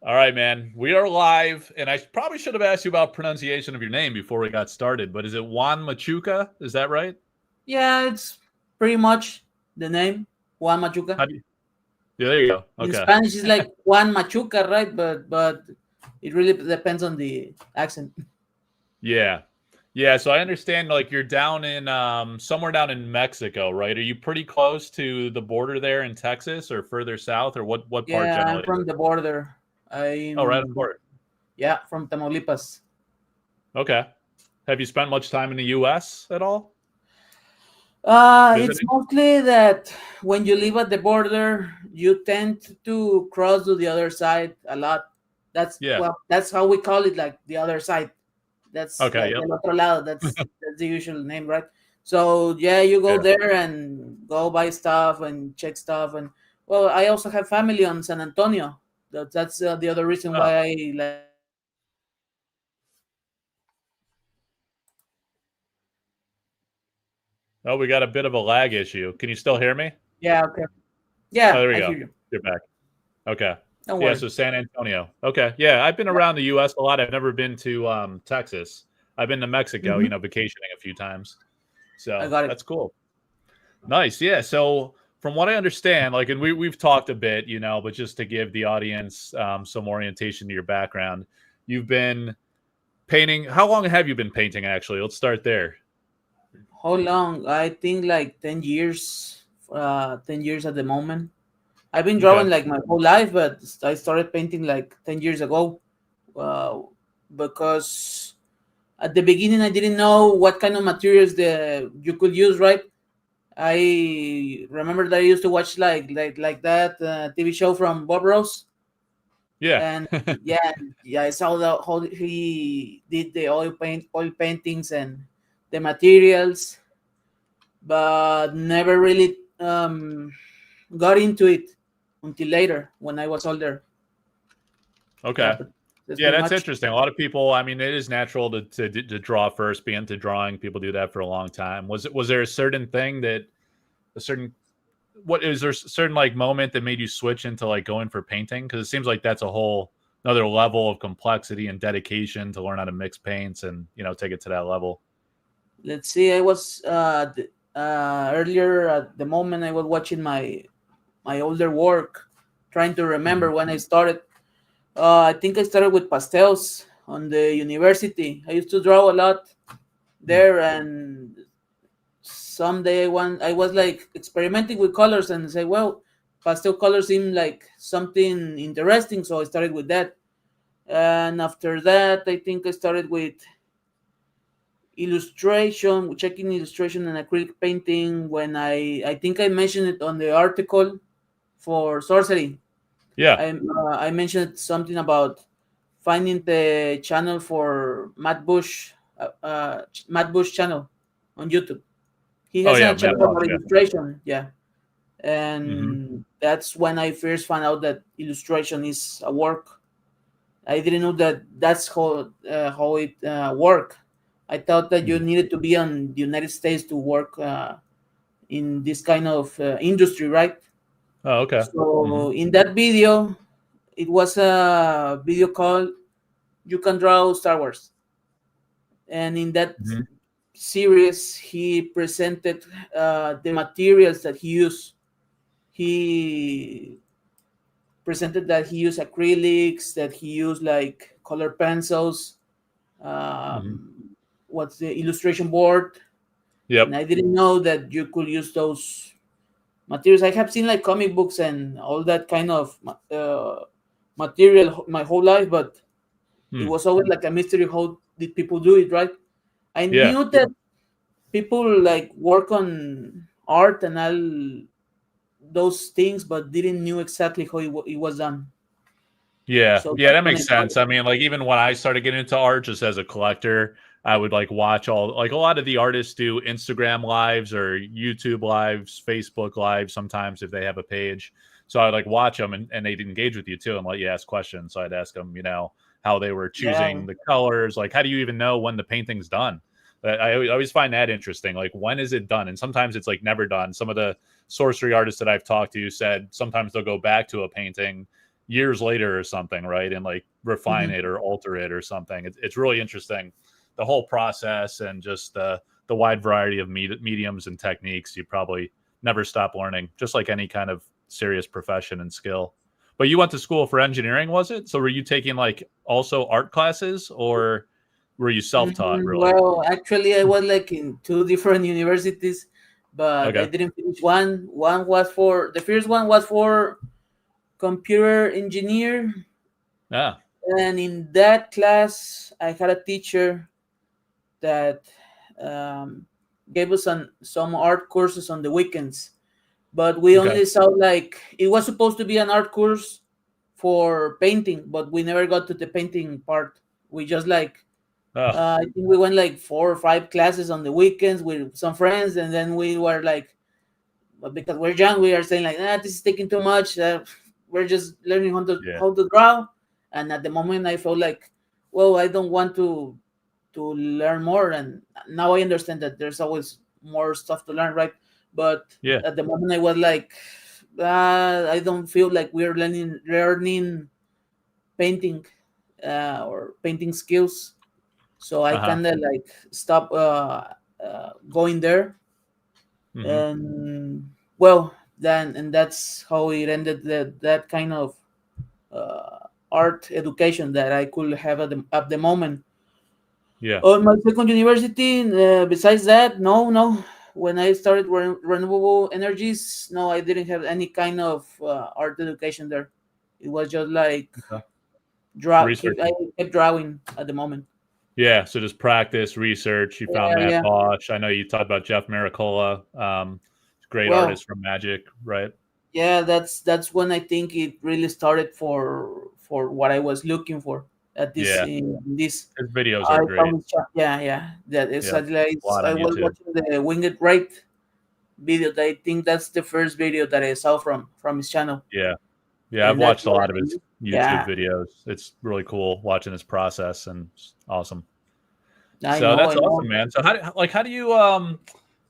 All right, man. We are live, and I probably should have asked you about pronunciation of your name before we got started. But is it Juan Machuca? Is that right? Yeah, it's pretty much the name Juan Machuca. How do you? Yeah, there you go. In Okay. Spanish, it's like Juan Machuca, right? But it really depends on the accent. Yeah, yeah. So I understand, like you're down in somewhere down in Mexico, right? Are you pretty close to the border there in Texas, or further south, or what part Yeah, I'm generally is from it? the border. Oh, right on the I'm border. yeah from Tamaulipas. Okay. Have you spent much time in the U.S. at all It's visiting? mostly that when you live at the border, you tend to cross to the other side a lot. Yeah. That's how we call it, like the other side. That's Okay. like Yep. el otro lado. That's the usual name, right? So yeah, you go Yeah. there and go buy stuff and check stuff. And well, I also have family on San Antonio. That's the other reason Oh. why I like Oh, we got a bit of a lag issue. Can you still hear me? yeah, okay. Oh, Yeah, there we I go. hear you. You're back. Okay. Don't Yeah, worry. so San Antonio. Okay. Yeah, I've been Yeah. around the US a lot. I've never been to Texas. I've been to Mexico, Hmm. vacationing a few times. I So got it. that's cool. Nice. Yeah. So from what I understand, like, and we've talked a bit, but just to give the audience some orientation to your background, you've been painting. How long have you been painting actually? Let's start there. How long? I think like 10 years. 10 years at the moment. I've been Okay. drawing like my whole life, but I started painting like 10 years ago. Uh, because at the beginning I didn't know what kind of materials you could use, right? I remember that I used to watch like that TV show from Bob Ross, Yeah. and yeah, I saw how he did the oil paintings and the materials, but never really got into it until later when I was older. Yeah, Okay. but that's Yeah, pretty that's much. interesting. A lot of people, I mean, it is natural to draw first, be into drawing. People do that for a long time. Was there a certain thing that a certain what is there a certain like moment that made you switch into like going for painting? Because it seems like that's a whole another level of complexity and dedication to learn how to mix paints and take it to that level. Let's see. I was earlier at the moment I was watching my older work, trying to Hmm. remember when I started. I think I started with pastels on the university. I used to draw a lot there, and someday one I was like experimenting with colors and say, well, pastel colors seem like something interesting, so I started with that. And after that, I think I started with illustration, checking illustration and acrylic painting. When I think I mentioned it on the article for sorcery. Yeah. I mentioned something about finding the channel for Matt Bush channel on YouTube. He Oh has yeah, a Matt channel Boss. about Yeah. illustration, yeah, Hmm. and that's when I first found out that illustration is a work. I didn't know that that's how it work. I thought that you Hmm. needed to be on the United States to work in this kind of industry, right? Oh, okay. Hmm. So in that video, it was a video called "You Can Draw Star Wars," and in that Hmm. series, he presented the materials that he used. He presented that he used acrylics, that he used like color pencils, Hmm. what's the illustration board, and Yep. I didn't know that you could use those materials. I have seen like comic books and all that kind of material my whole life, but it Hmm. was always like a mystery. How did people do it, right? I Yeah. knew that people like work on art and all those things, but didn't knew exactly how it was done. Yeah, So yeah, that's that when I makes sense. started. I mean, like even when I started getting into art just as a collector, I would like watch all like a lot of the artists do Instagram lives or YouTube lives, Facebook lives sometimes if they have a page. So I'd like watch them and they'd engage with you too and let you ask questions. So I'd ask them, how they were Yeah, choosing the colors, like how do you even know when the painting's done? I always find that interesting. Like when is it done? And sometimes it's like never done. Some of the sorcery artists that I've talked to said sometimes they'll go back to a painting years later or something, right? And like refine Mhm. it or alter it or something. It's really interesting, the whole process and just the wide variety of mediums and techniques. You probably never stop learning, just like any kind of serious profession and skill. But you went to school for engineering, was it? So were you taking like also art classes, or were you self-taught really? Well, actually, I was like in two different universities, but I Okay. didn't finish one. One was for the first one was for computer engineer, Yeah. and in that class, I had a teacher that um, gave us some art courses on the weekends. But we Okay. only saw like it was supposed to be an art course for painting, but we never got to the painting part. We just like Oh, I think we went like 4 or 5 classes on the weekends with some friends, and then we were like, but because we're young, we are saying like, this is taking too much. We're just learning yeah. how to draw, and at the moment, I felt like, well, I don't want to learn more, and now I understand that there's always more stuff to learn, right? But Yeah. at the moment, I was like, I don't feel like we're learning painting or painting skills, so I Uh-huh. kind of like stop going there, Hmm. and well, then and that's how it ended that kind of art education that I could have at the moment. Yeah. On my second university, besides that, no. When I started renewable energies, no, I didn't have any kind of art education there. It was just like Okay. I Researching. kept drawing at the moment. Yeah, so just practice, research. You found Yeah, Matt yeah. Bosch. I know you talked about Jeff Miracola, great Well, artist from Magic, right? yeah, that's when I think it really started for what I was looking for at this Yeah, in this. his videos I are great. found yeah, yeah. That is Yeah, like a lot I on was YouTube. watching the Winged Right video. I think that's the first video that I saw from his channel, Yeah, yeah, I've and that's watched a what lot of his YouTube yeah, videos. It's really cool watching his process, and it's awesome. I So know, that's I awesome, know. man. So how do you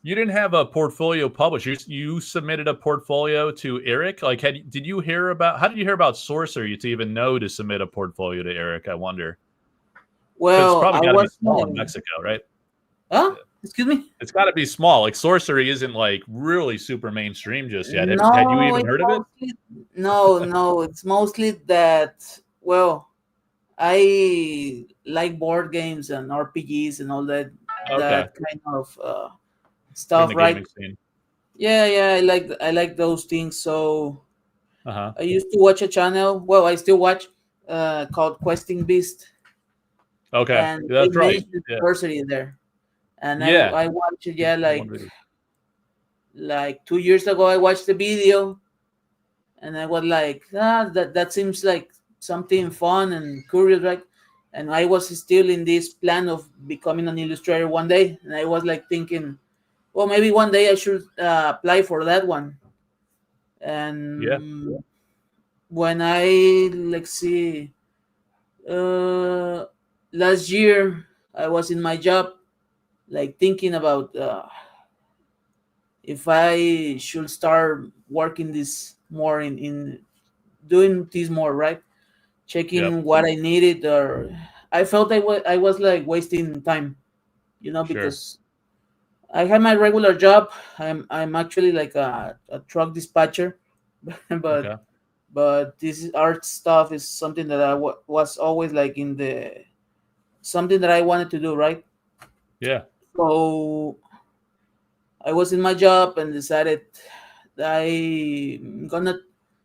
you didn't have a portfolio published. You submitted a portfolio to Eric. Like did you hear about how did you hear about Sorcery to even know to submit a portfolio to Eric? I wonder. Because it's Well, probably I got to be was small in Mexico, right? huh? Yeah. Excuse me. It's got to be small. Like Sorcery isn't like really super mainstream just yet. Had you No, even it's heard of it? mostly no. It's mostly that. Well, I like board games and RPGs and all Okay, that kind of you're in stuff, the right? gaming scene. Yeah, yeah, I like those things. So Uh huh. I used to watch a channel. Well, I still watch called Questing Beast, Okay, and yeah, they that's right. mentioned Yeah, sorcery there, and yeah. I watched it. He Yeah, did one video. like 2 years ago, I watched the video, and I was like, that seems like something fun and curious, right? And I was still in this plan of becoming an illustrator one day, and I was like thinking, well, maybe one day I should apply for that one. Yeah. And when I let's see, uh, last year I was in my job, like thinking about if I should start working this more in doing this more, right? Yep. Checking what I needed, or I felt I was like wasting time, Sure. because I have my regular job. I'm actually like a truck dispatcher, but Okay. this art stuff is something that was always like in the something that I wanted to do, right? Yeah. So I was in my job and decided that I'm gonna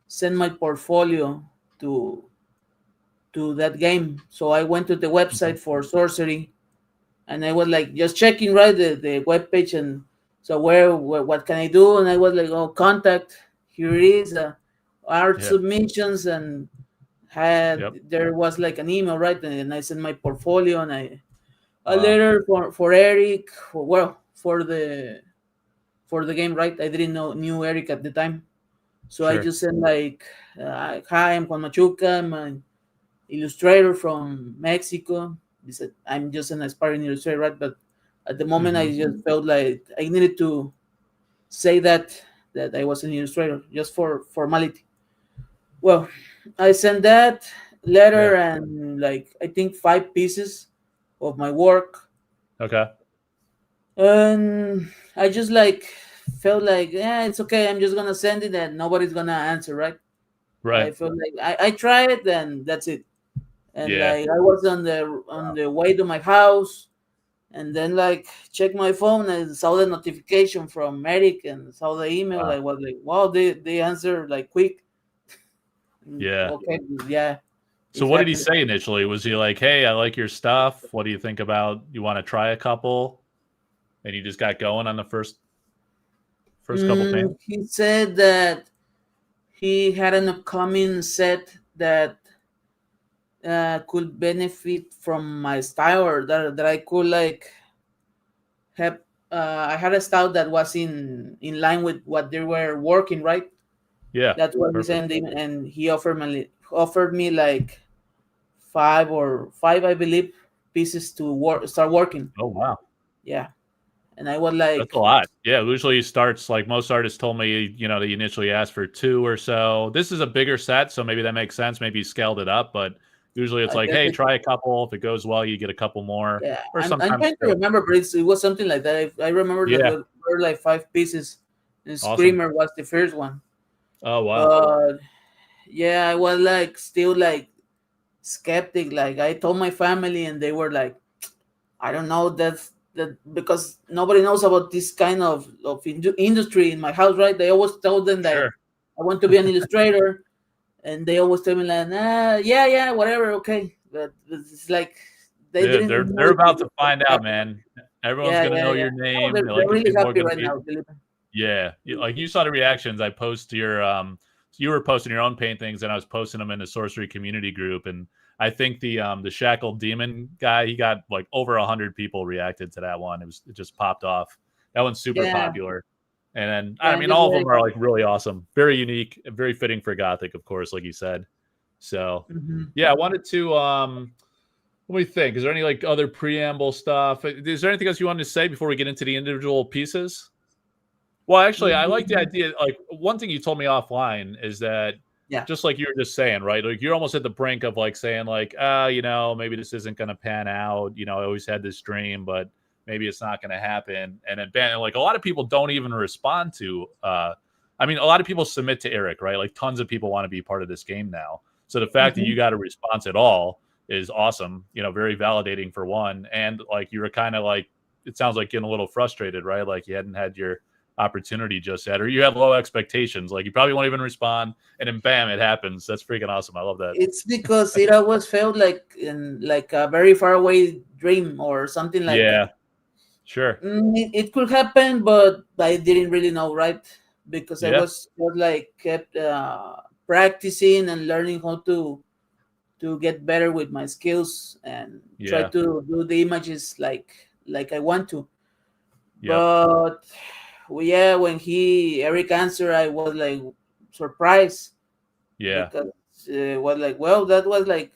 send my portfolio to that game. So I went to the Mhm. website for Sorcery, and I was like just checking, right, the web page, and so where what can I do? And I was like, oh, contact, here it is, art Yeah. submissions, and Yep. there was like an email, right, and I sent my portfolio, and a Wow. letter for Eric, well, for the game, right? I didn't knew Eric at the time, so I Sure. just sent like, hi, I'm Juan Machuca, I'm an illustrator from Mexico. He said, I'm just an aspiring illustrator, right? But at the moment, I Hmm. just felt like I needed to say that I was an illustrator just for formality. Well, I sent that letter Yeah. and like I think 5 pieces of my work, Okay. and I just like felt like, yeah, it's okay. I'm just gonna send it and nobody's gonna answer, right? I Right. felt like I tried it and that's it. And Yeah. like I was on Wow. the way to my house, and then like check my phone and saw the notification from Eric and saw the email. Wow. I was like, wow, they answer like quick. Yeah. Okay, yeah, So it what did he happened. say initially? Was he like, "Hey, I like your stuff. What do you think about? You want to try a couple?" And you just got going on the first couple paints. He said that he had an upcoming set that could benefit from my style, or that I could like have. I had a style that was in line with what they were working, right? Yeah. That's what he Perfect. said, and he offered me like five, I believe, pieces to start working. Oh wow. Yeah, and I was That's a like, lot. Yeah, usually starts like most artists told me, they initially asked for two or so. This is a bigger set, so maybe that makes sense. Maybe you scaled it up, but usually it's I like, guess hey, it. try a couple. If it goes well, you get a couple more, Yeah, or I'm sometimes trying to two. remember, but it was something like that. I remember that Yeah, were like 5 pieces, and awesome. Screamer was the first one. Oh wow, But yeah, I was like still like skeptic. Like I told my family, and they were like, I don't know, that because nobody knows about this kind of industry in my house, right? They always told them that sure. I want to be an illustrator, and they always tell me like, yeah, yeah, whatever, okay. But it's like they Dude, didn't they're know it about was to going find to out, happen. man. Everyone's Yeah, gonna yeah, know yeah. your Oh, name. they're Like really people are happy gonna right be. now. Believe Yeah, like you saw the reactions I post to your you were posting your own paintings and I was posting them in the sorcery community group, and I think the shackled demon guy, he got like over 100 people reacted to that one. It just popped off. That one's super Yeah, popular. And then yeah, I I'm mean just all of very them are like happy. really awesome, very unique, very fitting for gothic, of course, like you said. So Hmm. yeah, I wanted to what do you think? Is there any like other preamble stuff? Is there anything else you wanted to say before we get into the individual pieces? Well, actually, I like the Hmm. idea. Like one thing you told me offline is that Yeah, just like you were just saying, right? Like you're almost at the brink of like saying like, maybe this isn't going to pan out. I always had this dream, but maybe it's not going to happen. And then bam, like a lot of people don't even respond to. I mean, a lot of people submit to Eric, right? Like tons of people want to be part of this game now. So the fact that you hmm, got a response at all is awesome. Very validating for one. And like you were kind of like, it sounds like getting a little frustrated, right? Like you hadn't had your opportunity just yet, or you had low expectations. Like you probably won't even respond, and then bam, it happens. That's freaking awesome. I love that. it's because it always felt like a very far away dream or something like that. Yeah, sure. It could happen, but I didn't really know, right? Because I Yeah, was like kept practicing and learning how to get better with my skills and try yeah, to do the images like I want to. yep, But well, yeah, when he Eric answered, I was like surprised yeah, because was like, well, that was like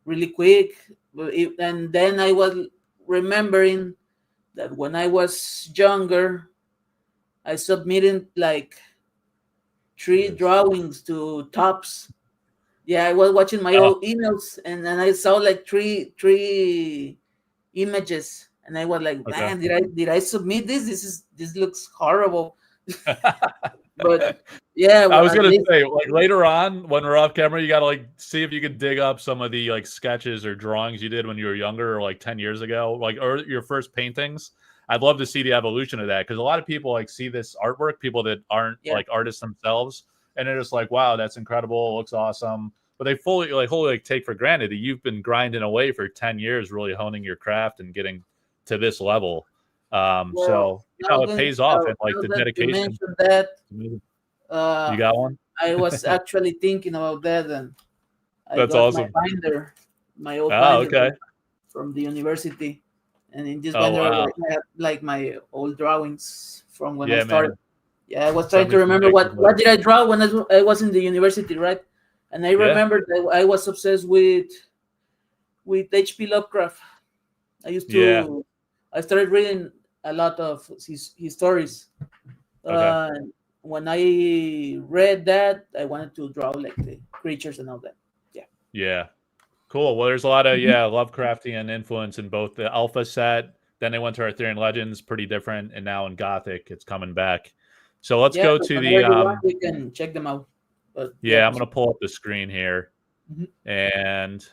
really quick. And then I was remembering that when I was younger, I submitted like it three is. drawings to Tops. Yeah, I was watching my Oh, old emails, and then I saw like three images, and I was like, okay. man, did I submit this? This looks horrible. But yeah, I well, was at gonna least say, like later on when we're off camera, you gotta like see if you can dig up some of the like sketches or drawings you did when you were younger, or like 10 years ago, like or your first paintings. I'd love to see the evolution of that because a lot of people like see this artwork, people that aren't yeah, like artists themselves, and they're just like, "Wow, that's incredible! It looks awesome." But they fully like wholly like take for granted that you've been grinding away for 10 years, really honing your craft and getting to this level. well, So it pays off and like now the that you dedication. mentioned that, You uh, got one? I was actually thinking about that, and I That's got my awesome. binder, my old Oh, binder okay. from the university, and in this Oh, binder wow. I had like my old drawings from when I Yeah, started. man. Yeah, I was trying Send to me some remember pictures what later. did I draw when I was in the university, right? And I Yeah. remember that I was obsessed with H.P. Lovecraft. I used Yeah. to I started reading a lot of his stories. Okay. Uh, when I read that, I wanted to draw like the creatures and all that. Yeah. Cool. Well, there's a lot of Lovecraftian influence in both the Alpha set. Then they went to Arthurian Legends, pretty different, and now in Gothic, it's coming back. So let's Yeah, go but to whenever the you want, we can check them out. But I'm gonna pull up the screen here, Mhm. and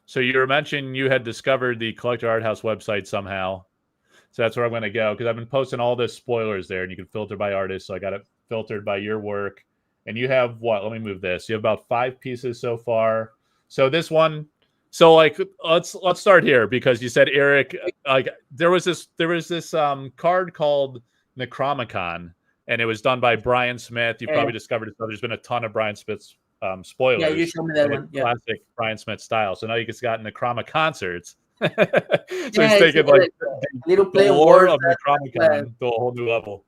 so you were mentioning you had discovered the Collector Art House website somehow. So that's where I'm gonna go because I've been posting all the spoilers there, and you can filter by artist. So I got it filtered by your work, and you have what? Let me move this. You have about 5 pieces so far. So this one, so like let's start here because you said Eric, like there was this card called Necromicon, and it was done by Brian Smith. You Yeah, probably discovered it. So there's been a ton of Brian Smith's yeah, you spoilers showed me that in a one. Yeah, classic Brian Smith style. So now you just got Necroma concerts. So yeah, he's it's taking like a little the play on lore words. of That, Necromicon to a whole new level.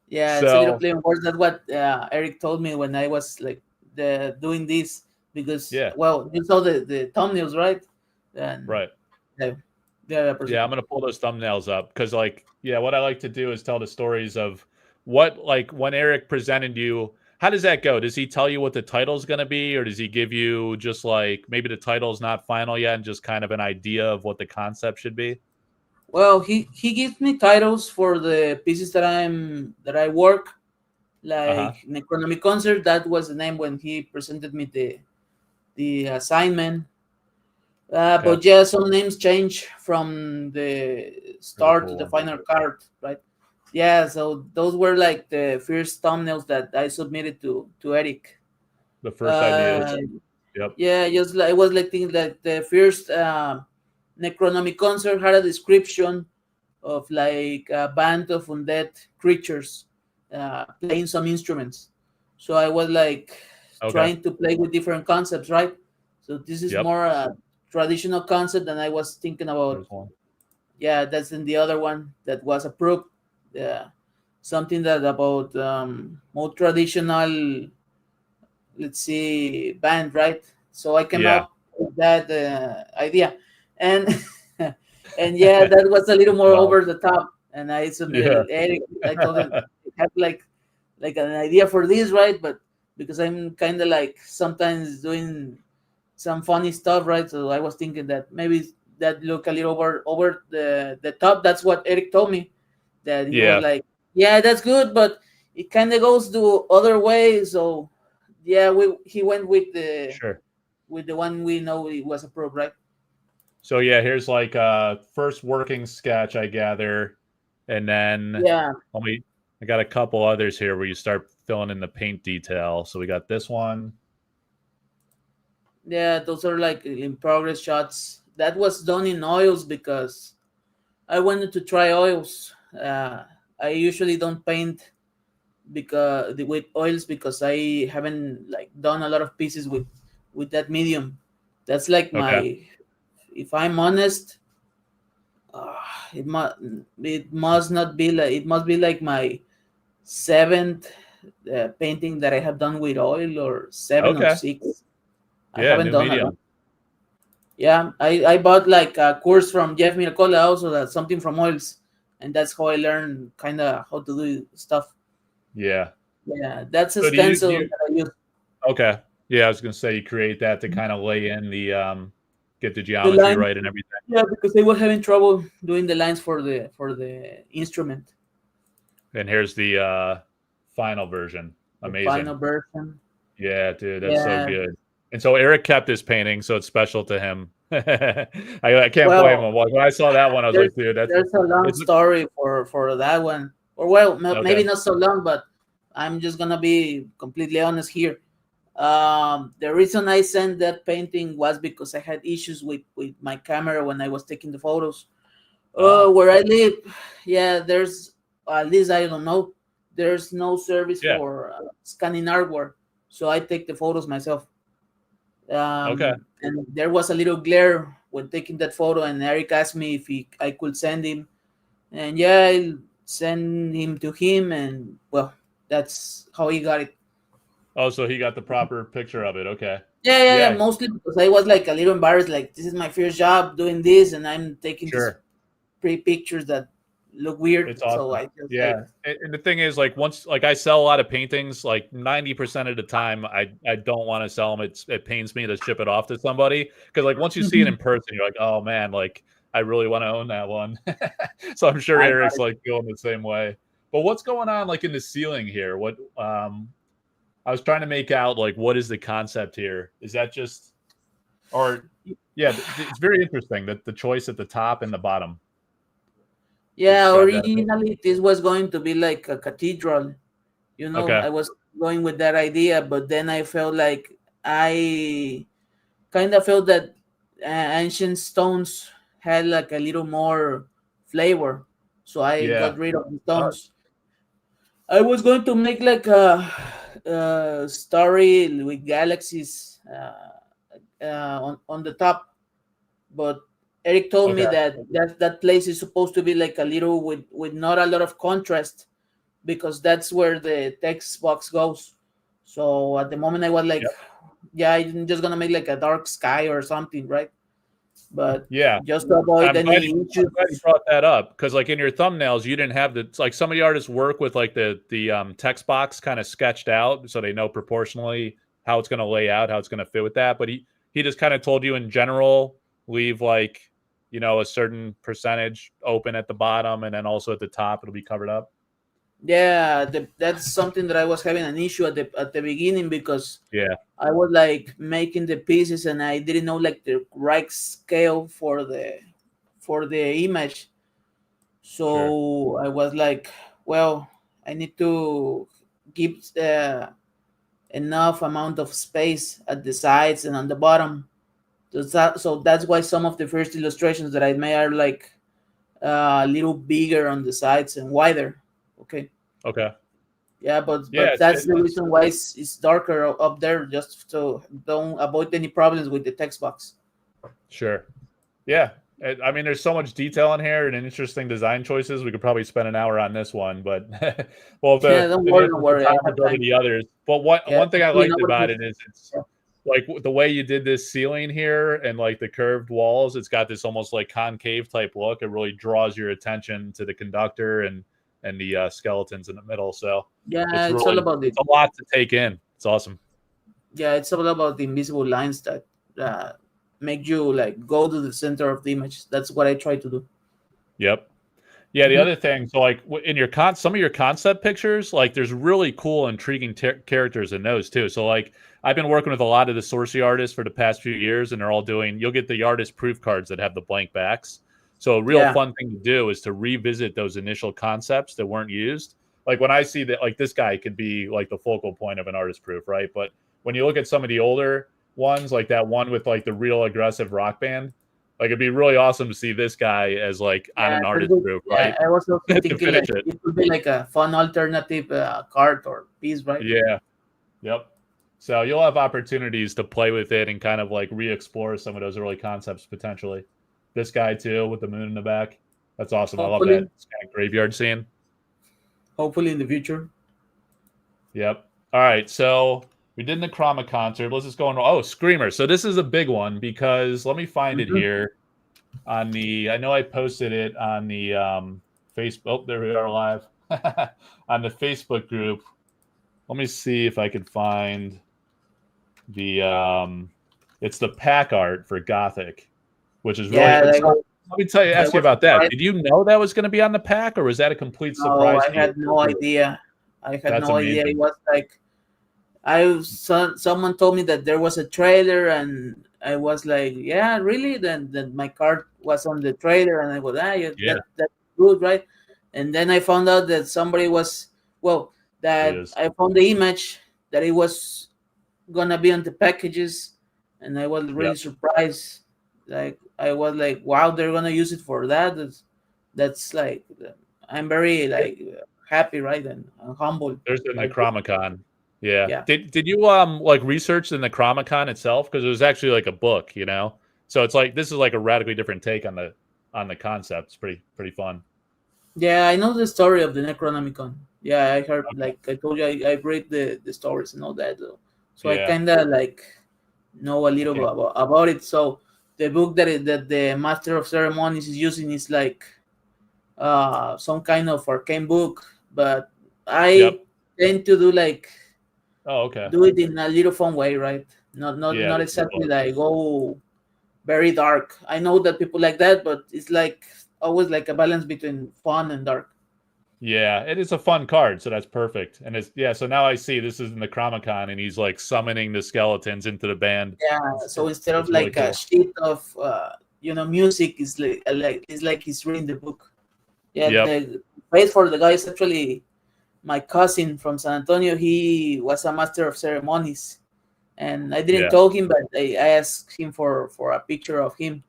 yeah, it's a little So play on words. That's what Eric told me when I was like doing this because yeah, well, you saw the thumbnails, right? And right. yeah, yeah, Yeah, I'm gonna pull those thumbnails up because like what I like to do is tell the stories of what like when Eric presented you. How does that go? Does he tell you what the title's going to be, or does he give you just like maybe the title's not final yet and just kind of an idea of what the concept should be? Well, he gives me titles for the pieces that I work, Uh-huh. like Necronomy Concert. That was the name when he presented me the assignment. Okay. But yeah, some names change from the Very start to the cool. final card, right? Yeah, so those were like the first thumbnails that I submitted to Eric. The first ideas. Uh, Yep. yeah, just like I was like thinking that the first Necronomy Concert had a description of like a band of undead creatures playing some instruments. So I was like Okay. trying to play with different concepts, right? So this is Yep. more a traditional concept than I was thinking about. There's one. Yeah, that's in the other one that was approved. Yeah, something that about more traditional, let's see, band, right? So I came Yeah. up with that idea, and and yeah, that was a little more Well, over the top. And I yeah. submitted Eric. I told him I have like an idea for this, right? But because I'm kind of like sometimes doing some funny stuff, right? So I was thinking that maybe that look a little over the top. That's what Eric told me. That he was Yeah. like, yeah, that's good, but it kind of goes to other ways. So yeah, he went Sure. with the one we know it was approved, right? So yeah, here's like first working sketch I gather, and then Yeah, I got a couple others here where you start filling in the paint detail. So we got this one. yeah, those are like in progress shots. That was done in oils because I wanted to try oils. I usually don't paint because with oils because I haven't like done a lot of pieces with that medium. That's like Okay. if I'm honest, uh, it must not be like it must be like my seventh painting that I have done with oil, or seven or Okay. six. I Yeah, haven't new done a lot. medium. Yeah, I bought like a course from Jeff Miracola also, that something from oils, and that's how I learned kind of how to do stuff. Yeah. Yeah, that's a So do stencil you that I use. okay. Yeah, I was gonna say you create that to kind of lay in the get the The geometry line, right and everything. yeah, because I was having trouble doing the lines for the instrument, And here's the final version. the Amazing. final version. Yeah, dude, that's so Yeah, good. And so Eric kept his painting, so it's special to him. I can't blame well, him. Like, when I saw that one, I was there's like, dude, that's there's a long it's story for that one. Or well, maybe okay. not so long, but I'm just gonna be completely honest here. The reason I sent that painting was because I had issues with my camera when I was taking the photos. Oh, Where I live, yeah, there's at least I don't know. There's no service yeah. for scanning artwork, so I take the photos myself. Okay. And there was a little glare when taking that photo, and Eric asked me if I could send him, and yeah, I send him to him, and well, that's how he got it. Oh, so he got the proper picture of it. Okay. Yeah. Yeah, Mostly because I was like a little embarrassed, like this is my first job doing this, and I'm taking these sure. pretty pictures that look weird. It's So awesome. I just like, Yeah. And the thing is, like, once, like, I sell a lot of paintings, like 90% of the time, I don't want to sell them. It pains me to ship it off to somebody because, like, once you see it in person, you're like, oh man, like, I really want to own that one. So I'm sure I got Eric's it. like feeling the same way. But what's going on, like, in the ceiling here? What, I was trying to make out, like, what is the concept here? Is that just, or, yeah, it's very interesting that the choice at the top and the bottom. Yeah, Describe that a bit. originally this was going to be like a cathedral. Okay. I was going with that idea, but then I felt like I kind of felt that ancient stones had like a little more flavor, so I Yeah. got rid of the stones. I was going to make like a story with galaxies on the top, but Eric told me Okay. that that place is supposed to be like a little with not a lot of contrast because that's where the text box goes. So at the moment I was like, Yep. yeah, I'm just gonna make like a dark sky or something, right? But Yeah. just to avoid any I'm glad you issues. brought that up because, like, in your thumbnails, you didn't have the, it's like some of the artists work with like the text box kind of sketched out so they know proportionally how it's going to lay out, how it's going to fit with that. But he just kind of told you in general, leave like, a certain percentage open at the bottom and then also at the top it'll be covered up. Yeah, that's something that I was having an issue at the beginning because Yeah. I was like making the pieces and I didn't know like the right scale for the image. Sure. So I was like, well, I need to give enough amount of space at the sides and on the bottom. So that's why some of the first illustrations that I made are like a little bigger on the sides and wider. Okay. Okay. Yeah, but Yeah. that's the reason why it's darker up there, just to don't avoid any problems with the text box. Sure. Yeah. I mean, there's so much detail in here and interesting design choices. We could probably spend an hour on this one, but well, Yeah, in the don't interest of worry, I time, we'll have go to time. the others. But Yeah, one thing I clean liked our about piece. it is it's like the way you did this ceiling here and like the curved walls. It's got this almost like concave type look. It really draws your attention to the conductor and the skeletons in the middle. So Yeah, it's all about it's a lot to take in. It's awesome. it's all about the invisible lines that make you like go to the center of the image. That's what I try to do. Yep. Yeah, the Mhm. other thing, so like in your some of your concept pictures, like there's really cool, intriguing characters in those too. So like I've been working with a lot of the sorcery artists for the past few years, and they're all doing. You'll get the artist proof cards that have the blank backs. So a real Yeah, fun thing to do is to revisit those initial concepts that weren't used. Like when I see that, like this guy could be like the focal point of an artist proof, right? But when you look at some of the older ones, like that one with like the real aggressive rock band, like it'd be really awesome to see this guy as like on yeah, an that's artist good. proof, Yeah, right? I was also To thinking like finish it. it could be like a fun alternative card or piece, right? Yeah. Yep. So you'll have opportunities to play with it and kind of like re-explore some of those early concepts potentially. This guy too with the moon in the back. That's awesome. I love that Hopefully, kind of graveyard scene. hopefully in the future. Yep. All right. So we did the Necroma concert. Let's just go on. Oh, Screamer. So this is a big one because let me find it Mhm. here on the. I know I posted it on the Facebook. Oh, there we are live on the Facebook group. Let me see if I can find the it's the pack art for Gothic, which is really Yeah, so let me tell you I ask you was about that. surprised. Did you know that was going to be on the pack or was that a complete No, surprise I to you? had no idea. I had That's no idea. It amazing. was like someone told me that there was a trailer, and I was like, yeah, really? Then my card was on the trailer, and I was, yeah, Yeah, that's good, right? And then I found out that somebody was well, it that is. I found the image that it was gonna be on the packages, and I was really Yep. surprised. Like I was like, wow, they're gonna use it for that. That's like I'm very Yeah. like happy, right, and humbled There's the by this. Necromicon. Yeah. Yeah. Did you like research the Necromicon itself because it was actually like a book, you know? So it's like this is like a radically different take on the concept. It's pretty fun. Yeah, I know the story of the Necronomicon. Yeah, I heard, like I told you, I read the stories and all that. So I Yeah. kind of like know a I little bit can't. about it. So the book that the Master of Ceremonies is using is like some kind of arcane book, but Yep. I tend to do like Oh, okay. do it in a little fun way, right? Yeah, Not this is exactly fun. like go very dark. I know that people like that, but it's like always like a balance between fun and dark. Yeah, it is a fun card, so that's perfect. And it's yeah, so now I see this is in the Chromicon, and he's like summoning the skeletons into the band. Yeah. It's So it's, instead of it's really like a cool. sheet of music, is like it's like he's reading the book. Yeah. Yep. The face for the guy is actually my cousin from San Antonio. He was a master of ceremonies, and I didn't Yeah. tell him, but I asked him for a picture of him,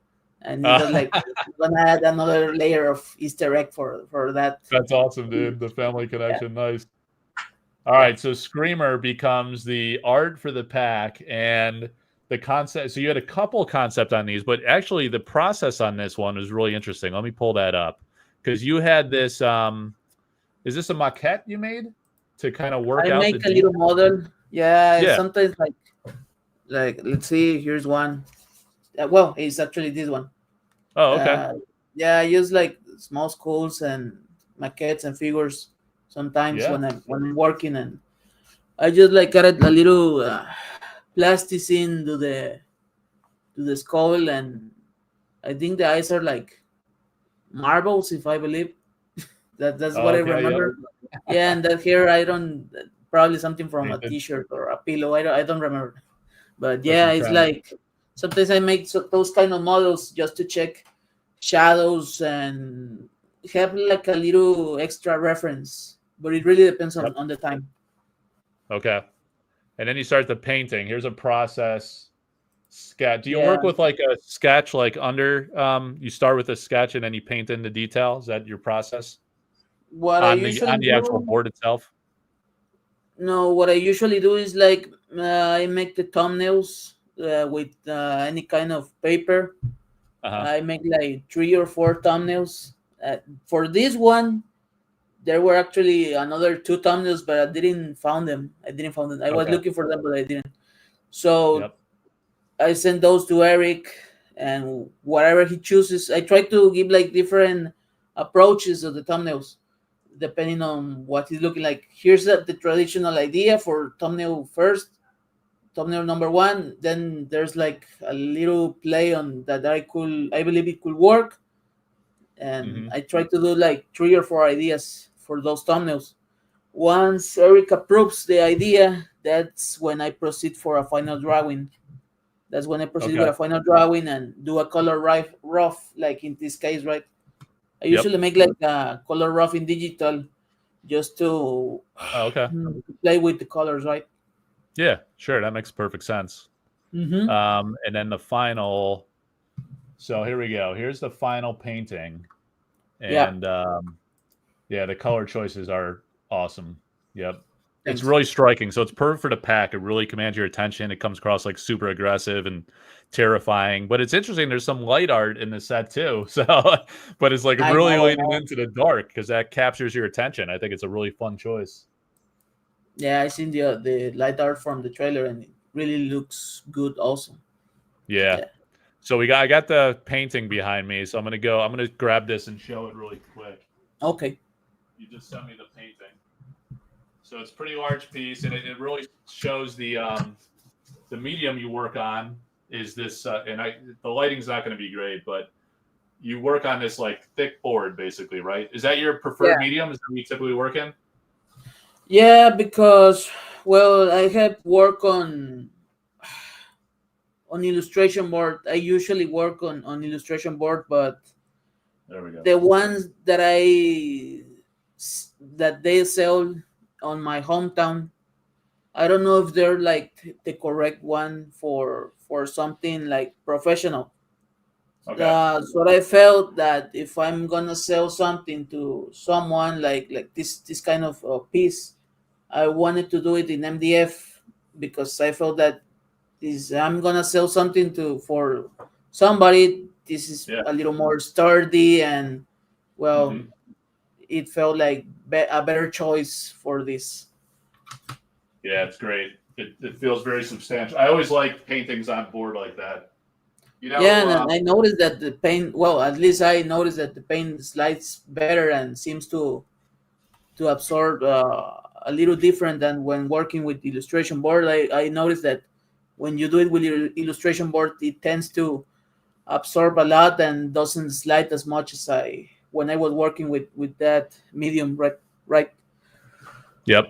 and it was like gonna add another layer of Easter egg for that. That's awesome, dude. The family Yeah, connection, nice. All yeah. right, so Screamer becomes the art for the pack and the concept. So you had a couple concept on these, but actually the process on this one was really interesting. Let me pull that up because you had this. Is this a maquette you made to kind of work I out the make a details? little model. Yeah, Yeah. sometimes like let's see. Here's one. Well, it's actually this one. Oh, okay. Uh, yeah, I use like small skulls and maquettes and figures sometimes Yeah. when I'm working, and I just like added a little plasticine to the skull, and I think the eyes are like marbles, if I believe. That's Oh, what I okay. Yep. remember. Yeah, and that hair I don't, probably something from a Painted. T-shirt or a pillow. I don't remember. But That's yeah, it's intense. like sometimes I make those kind of models just to check shadows and have like a little extra reference. But it really depends Yep. on the time. Okay. And then you start the painting. Here's a process sketch. Do you Yeah. work with like a sketch like under you start with a sketch and then you paint in the detail? Is that your process What I on the usually actual do, board itself? no, what I usually do is like I make the thumbnails with any kind of paper. Uh-huh. I make like 3 or 4 thumbnails. For this one, there were actually another 2 thumbnails, but I didn't found them. I was Okay. looking for them, but I didn't. So Yep. I send those to Eric, and whatever he chooses, I try to give like different approaches of the thumbnails depending on what he's looking like. Here's the traditional idea for thumbnail first, thumbnail number one. Then there's like a little play on that I believe it could work, and Mhm. I try to do like 3 or 4 ideas for those thumbnails. Once Eric approves the idea, that's when I proceed for a final drawing. That's when I proceed with Okay. a final drawing and do a color rough, like in this case, right? I Yep. usually make like a color rough in digital just to Oh, okay. play with the colors, right? Yeah, sure. That makes perfect sense. Mm-hmm. And then the final. So here we go. Here's the final painting, Yeah. and yeah, the color choices are awesome. Yep. It's Thanks. really striking. So it's perfect for the pack. It really commands your attention. It comes across like super aggressive and terrifying. But it's interesting. There's some light art in the set too. So, but it's like I really know, I leaning know. into the dark because that captures your attention. I think it's a really fun choice. Yeah, I seen the light art from the trailer, and it really looks good. Also, Yeah. yeah. So I got the painting behind me. So I'm gonna grab this and show it really quick. Okay. You just sent me the painting. So it's a pretty large piece, and it really shows the medium you work on is this, and the lighting's not going to be great, but you work on this like thick board, basically, right? Is that your preferred Yeah. medium? Is that what you typically work in? Yeah, because well, I have work on illustration board. I usually work on illustration board, but There we go. the ones that they sell on my hometown, I don't know if they're like the correct one for something like professional. Okay. So I felt that if I'm gonna sell something to someone like this kind of piece, I wanted to do it in MDF because I felt that is I'm gonna sell something to for somebody. This is Yeah. a little more sturdy, and well, Hmm. it felt like a better choice for this. Yeah, it's great. It feels very substantial. I always like paintings on board like that. You Yeah, know, and I noticed that the paint. Well, at least I noticed that the paint slides better and seems to absorb a little different than when working with illustration board. I noticed that when you do it with your illustration board, it tends to absorb a lot and doesn't slide as much as I when I was working with that medium. Right, right. yep.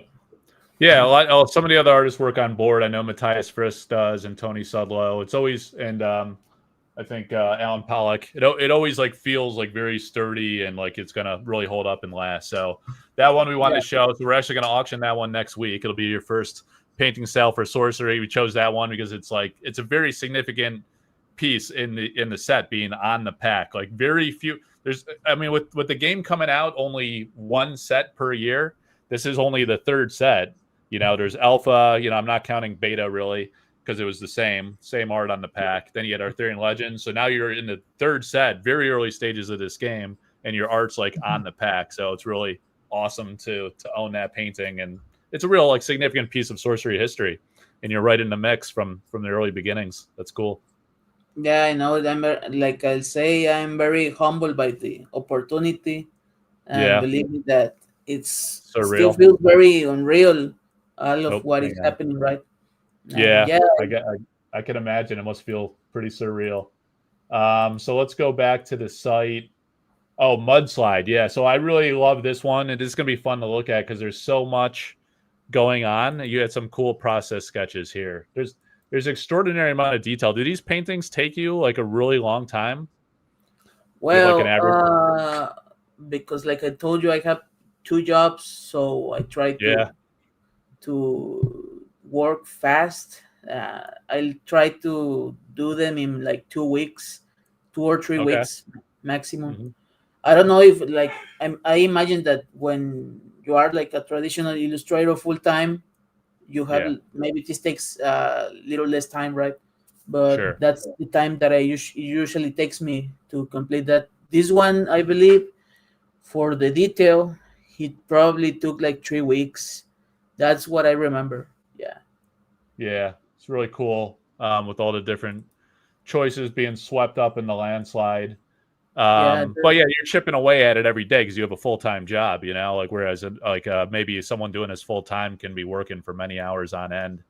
Yeah, a lot. Oh, some of the other artists work on board. I know Matthias Frisk does, and Tony Sudlow. It's always and I think Alan Pollock. It always like feels like very sturdy and like it's gonna really hold up and last. So that one we wanted Yeah, to show. So we're actually gonna auction that one next week. It'll be your first painting sale for Sorcery. We chose that one because it's like it's a very significant piece in the set being on the pack. Like very few. There's I mean with the game coming out only one set per year. This is only the third set. You know, there's alpha. You know, I'm not counting beta really because it was the same art on the pack. Then you had Arthurian Legends. So now you're in the third set, very early stages of this game, and your art's like on the pack. So it's really awesome to own that painting, and it's a real like significant piece of sorcery history. And you're right in the mix from the early beginnings. That's cool. yeah, I know. Like I'll say, I'm very humbled by the opportunity and Yeah, believing that it's still surreal. feels very unreal, all of Nope, what is hang on. happening, right? And Yeah, yeah, I can imagine it must feel pretty surreal. So let's go back to the site. Oh, mudslide. Yeah. So I really love this one. It is going to be fun to look at because there's so much going on. You had some cool process sketches here. There's extraordinary amount of detail. Do these paintings take you like a really long time? Do you have like an well, average? because like I told you, I have two jobs, so I try Yeah. to work fast. I'll try to do them in like 2 weeks, 2 or 3 Okay. weeks maximum. Hmm. I don't know if like I imagine that when you are like a traditional illustrator full time, you have Yeah. maybe this takes a little less time, right? But Sure. that's the time that usually takes me to complete that. This one, I believe, for the detail, it probably took like 3 weeks. That's what I remember. Yeah, Yeah. It's really cool with all the different choices being swept up in the landslide. yeah, But yeah, you're chipping away at it every day because you have a full time job, you know. Like whereas like maybe someone doing this full time can be working for many hours on end.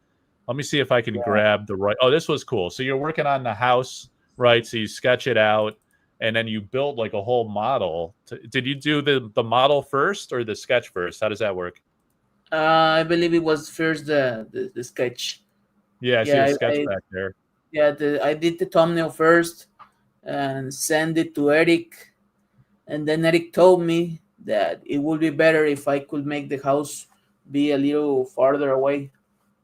Let me see if I can yeah. grab the right. Oh, this was cool. So you're working on the house, right? So you sketch it out, and then you build like a whole model. Did you do the model first or the sketch first? How does that work? I believe it was first the sketch. Yeah, I see Yeah, the sketch back there. yeah. I did the thumbnail first and send it to Eric, and then Eric told me that it would be better if I could make the house be a little farther away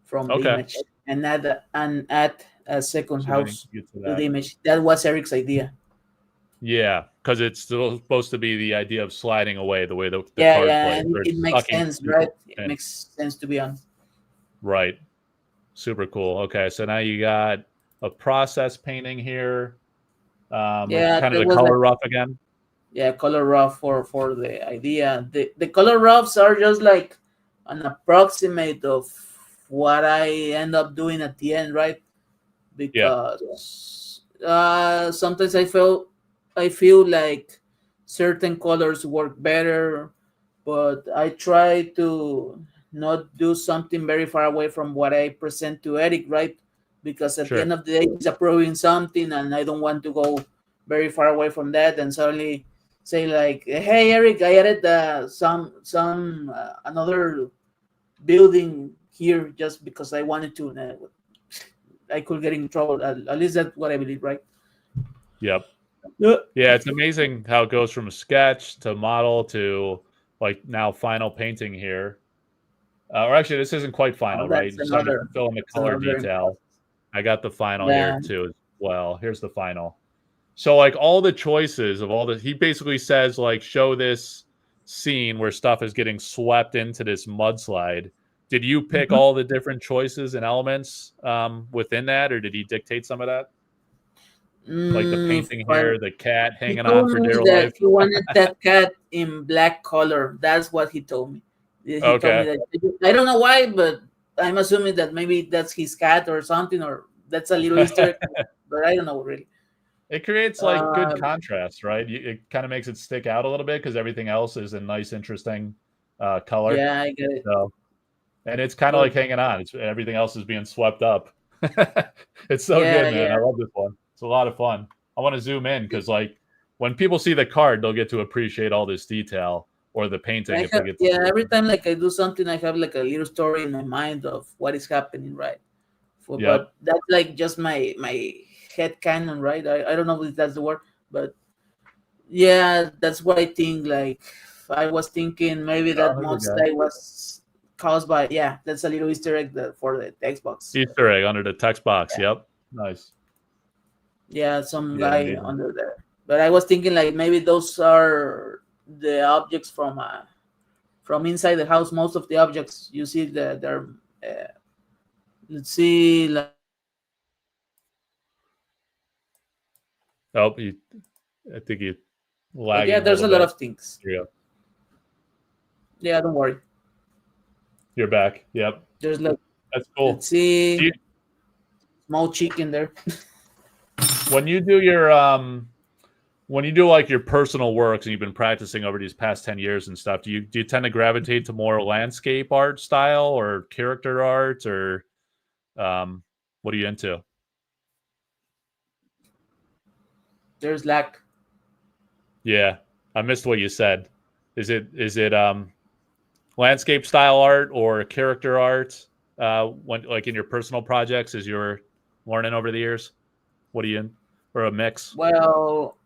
from the Okay, image and add a second so then you house get to to the that. image. That was Eric's idea. Yeah, because it's still supposed to be the idea of sliding away the way the Yeah, card yeah, plays, and or it it's makes sucking sense, right? people It in. makes sense to be honest. Right. Super cool. Okay, so now you got a process painting here, with Yeah, kind of that the was like color rough again. yeah, color rough for the idea. The color roughs are just like an approximate of what I end up doing at the end, right? Yeah, Because sometimes I feel like certain colors work better, but I try to not do something very far away from what I present to Eric, right? Because at the sure. end of the day, he's approving something, and I don't want to go very far away from that and suddenly say like, "Hey, Eric, I added some another building here just because I wanted to." I could get in trouble. At least that's what I believe, right? Yep. Yeah. Yeah, it's amazing how it goes from sketch to model to like now final painting here. Or actually, this isn't quite Oh, final, right? that's You're starting to another. fill in the That's color another. detail. I got the final here Yeah. too as well. Here's the final. So like all the choices of all the he basically says like show this scene where stuff is getting swept into this mudslide. Did you pick Mhm. all the different choices and elements within that, or did he dictate some of that? Like the painting Fun. here, the cat He hanging on told for me dear that life. he wanted that cat in black color. That's what he told me. He told me Okay. that I don't know why, but I'm assuming that maybe that's his cat or something, or that's a little Easter egg, but I don't know really. It creates like good Uh, contrast, right? It kind of makes it stick out a little bit because everything else is a nice, interesting color. yeah, I get it. So, and it's kind of like But hanging on. Everything else is being swept up. It's so yeah, good, man. yeah. I love this one. It's a lot of fun. I want to zoom in because, like, when people see the card, they'll get to appreciate all this detail, or the painting I if they have, get to yeah, see it. every time like I do something, I have like a little story in my mind of what is happening, right? Yep. But that's like just my head canon, right? I don't know if that's the word, but yeah, that's what I think. Like I was thinking maybe that Oh, here we go. monster was caused by, yeah, that's a little Easter egg for the Xbox. Easter egg under the text box. Yeah, Yep. Nice. yeah, some Yeah, guy amazing. under there. But I was thinking like maybe those are the objects from inside the house. Most of the objects you see that they're let's see, Oh, I think you but yeah, lagging a there's little a lot bit. of things. Here you go. Yeah, don't worry. You're back. Yep. There's like, That's let's cool. Do see, you, small chicken there. when you do your when you do like your personal works and you've been practicing over these past 10 years and stuff, do you tend to gravitate to more landscape art style or character art, or um what are you into? There's like, Yeah. I missed what you said. Is it landscape style art or character art when like in your personal projects as you're learning over the years? What are you in? Or a mix? well,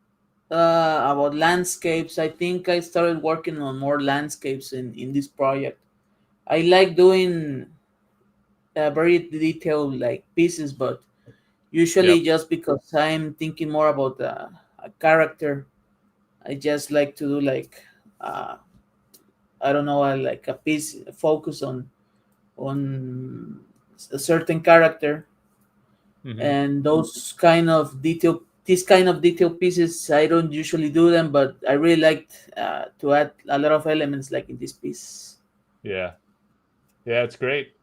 about landscapes, I think I started working on more landscapes in this project. I like doing very detailed like pieces, but Yep. usually just because I'm thinking more about a character, I just like to do like uh, I don't know, like a piece focus on a certain character, Hmm. and these kind of detail pieces I don't usually do them, but I really liked to add a lot of elements like in this piece. Yeah. Yeah, it's great.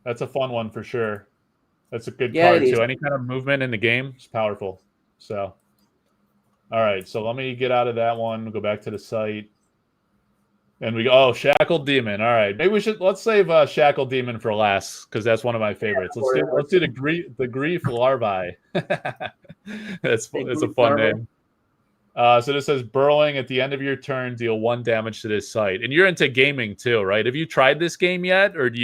That's a fun one for sure. That's a good Yeah, it card is. too. Any kind of movement in the game is powerful. So, all right. So let me get out of that one. Go back to the site, and we go. Oh, Shackled Demon. All right. Maybe let's save Shackled Demon for last because that's one of my favorites. Or Let's do the grief larvae. the It's a Greek fun larva. name. So this says burrowing at the end of your turn, deal 1 damage to this site. And you're into gaming too, right? Have you tried this game yet, or do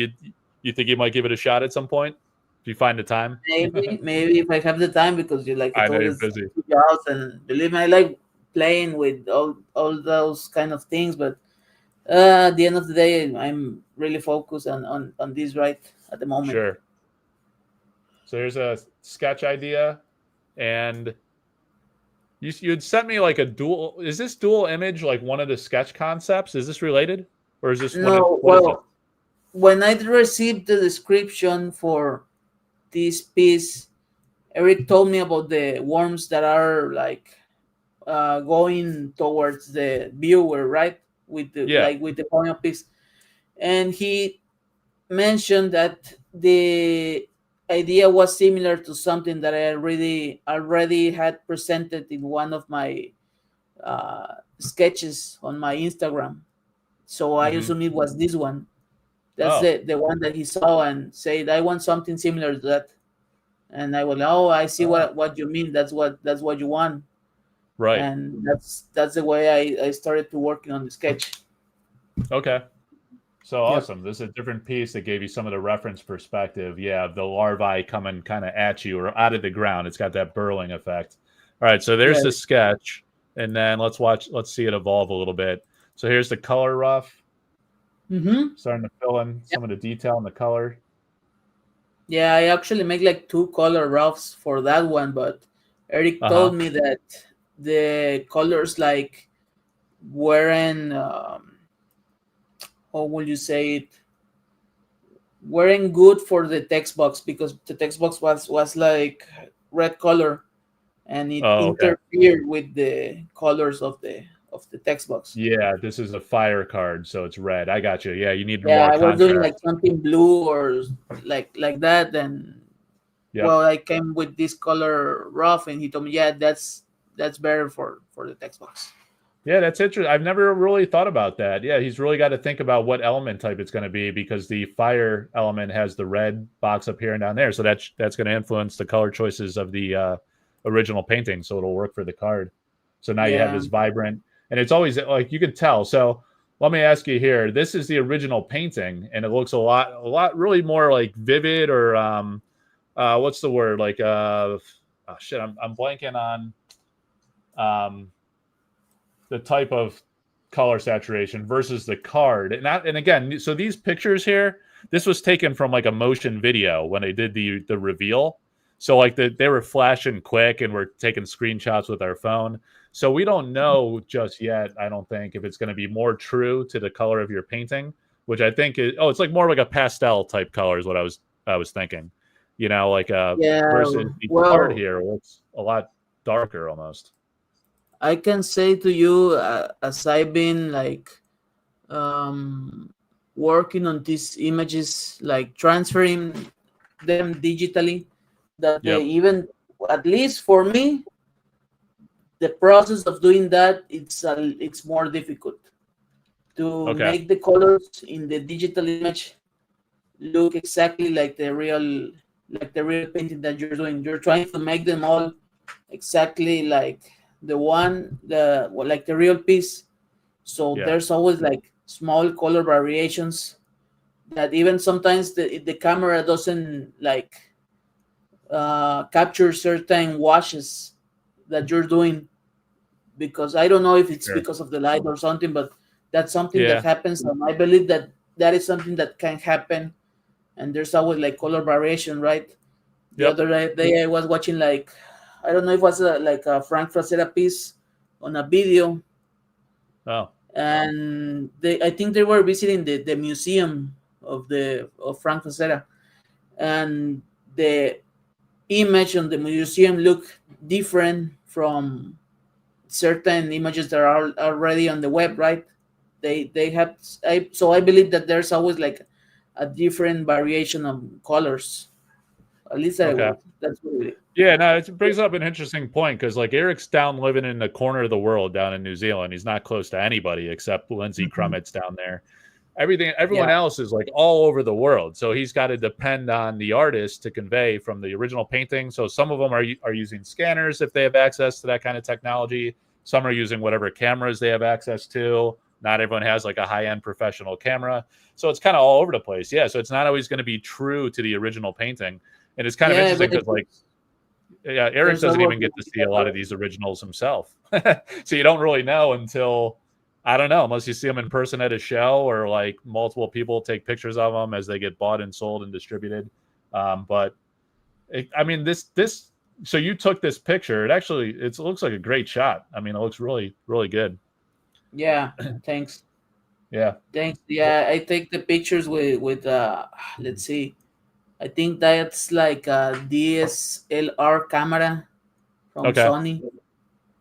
you think you might give it a shot at some point if you find the time? Maybe if I have the time, because you like I I know told you're you, it's busy. 2 jobs, and believe me, I like playing with all those kind of things. But at the end of the day, I'm really focused on this right at the moment. Sure. So here's a sketch idea, and you'd sent me like a dual. Is this dual image like one of the sketch concepts? Is this related, or is this No, what is it? well, when I received the description for this piece, Eric told me about the worms that are like going towards the viewer, right? With the Yeah. like with the point of piece, and he mentioned that the idea was similar to something that I already had presented in one of my sketches on my Instagram. So I Hmm. assume it was this one. That's Oh. the one that he saw and said, I want something similar to that. And I was like, oh, I see Oh. what you mean. That's what you want. Right. And that's the way I started to working on the sketch. Okay. So Yep. awesome. This is a different piece that gave you some of the reference perspective. Yeah, the larvae coming kind of at you or out of the ground. It's got that burrowing effect. All right, so there's Yeah. the sketch. And then let's see it evolve a little bit. So here's the color rough, Mm-hmm. starting to fill in Yep. some of the detail in the color. Yeah, I actually make like two color roughs for that one, but Eric Uh-huh. told me that the colors like weren't how will you say it, weren't good for the text box, because the text box was like red color, and it Oh, okay. interfered with the colors of the text box. Yeah, this is a fire card, so it's red. I got you. Yeah, you need Yeah, more I was doing like contrast. something blue or like that, and Yep. well, I came with this color rough, and he told me, yeah, that's better for the text box. Yeah, that's interesting. I've never really thought about that. Yeah, he's really got to think about what element type it's going to be because the fire element has the red box up here and down there. So that's going to influence the color choices of the original painting. So it'll work for the card. So now you have Yeah, this vibrant, and it's always like you can tell. So let me ask you here: this is the original painting, and it looks a lot, really more like vivid or what's the word? Like oh, shit, I'm blanking on um the type of color saturation versus the card. And again, so these pictures here, this was taken from like a motion video when they did the reveal. So like they were flashing quick and we're taking screenshots with our phone. So we don't know just yet, I don't think, if it's going to be more true to the color of your painting, which I think is it's like more like a pastel type color is what I was thinking. You know, like yeah. versus the card Well, here looks a lot darker almost. I can say to you, as I've been like um, working on these images, like transferring them digitally, that they Yep. even, at least for me, the process of doing that, it's more difficult to Okay. make the colors in the digital image look exactly like the real painting that you're doing. You're trying to make them all exactly like the real piece. So Yeah. there's always like small color variations that even sometimes the camera doesn't like capture certain washes that you're doing, because I don't know if it's Sure. because of the light or something, but that's something that Yeah. happens, and I believe that that is something that can happen. And there's always like color variation, right? The Yep. other day I was watching, like, I don't know if it was like a Frank Frazetta piece on a video, Oh, and I think they were visiting the museum of Frank Frazetta, and the image on the museum looked different from certain images that are already on the web, right? They have so I believe that there's always like a different variation of colors. At least okay. that's what it is. Yeah, no, it brings up an interesting point because like Eric's down living in the corner of the world down in New Zealand. He's not close to anybody except Lindsay Mhm. Crummets down there. Everyone Yeah, else is like all over the world. So he's got to depend on the artist to convey from the original painting. So some of them are using scanners if they have access to that kind of technology. Some are using whatever cameras they have access to. Not everyone has like a high-end professional camera. So it's kind of all over the place. Yeah, so it's not always going to be true to the original painting. And it's kind of yeah, interesting but because like yeah, Eric there's doesn't always even get to see a lot of these originals himself. So you don't really know until I don't know, unless you see them in person at a show or like multiple people take pictures of them as they get bought and sold and distributed. But I mean, this. So you took this picture. It looks like a great shot. I mean, it looks really really good. yeah. Thanks, Yeah. thanks. Yeah, I take the pictures with let's see. I think that's like a DSLR camera from Okay. Sony.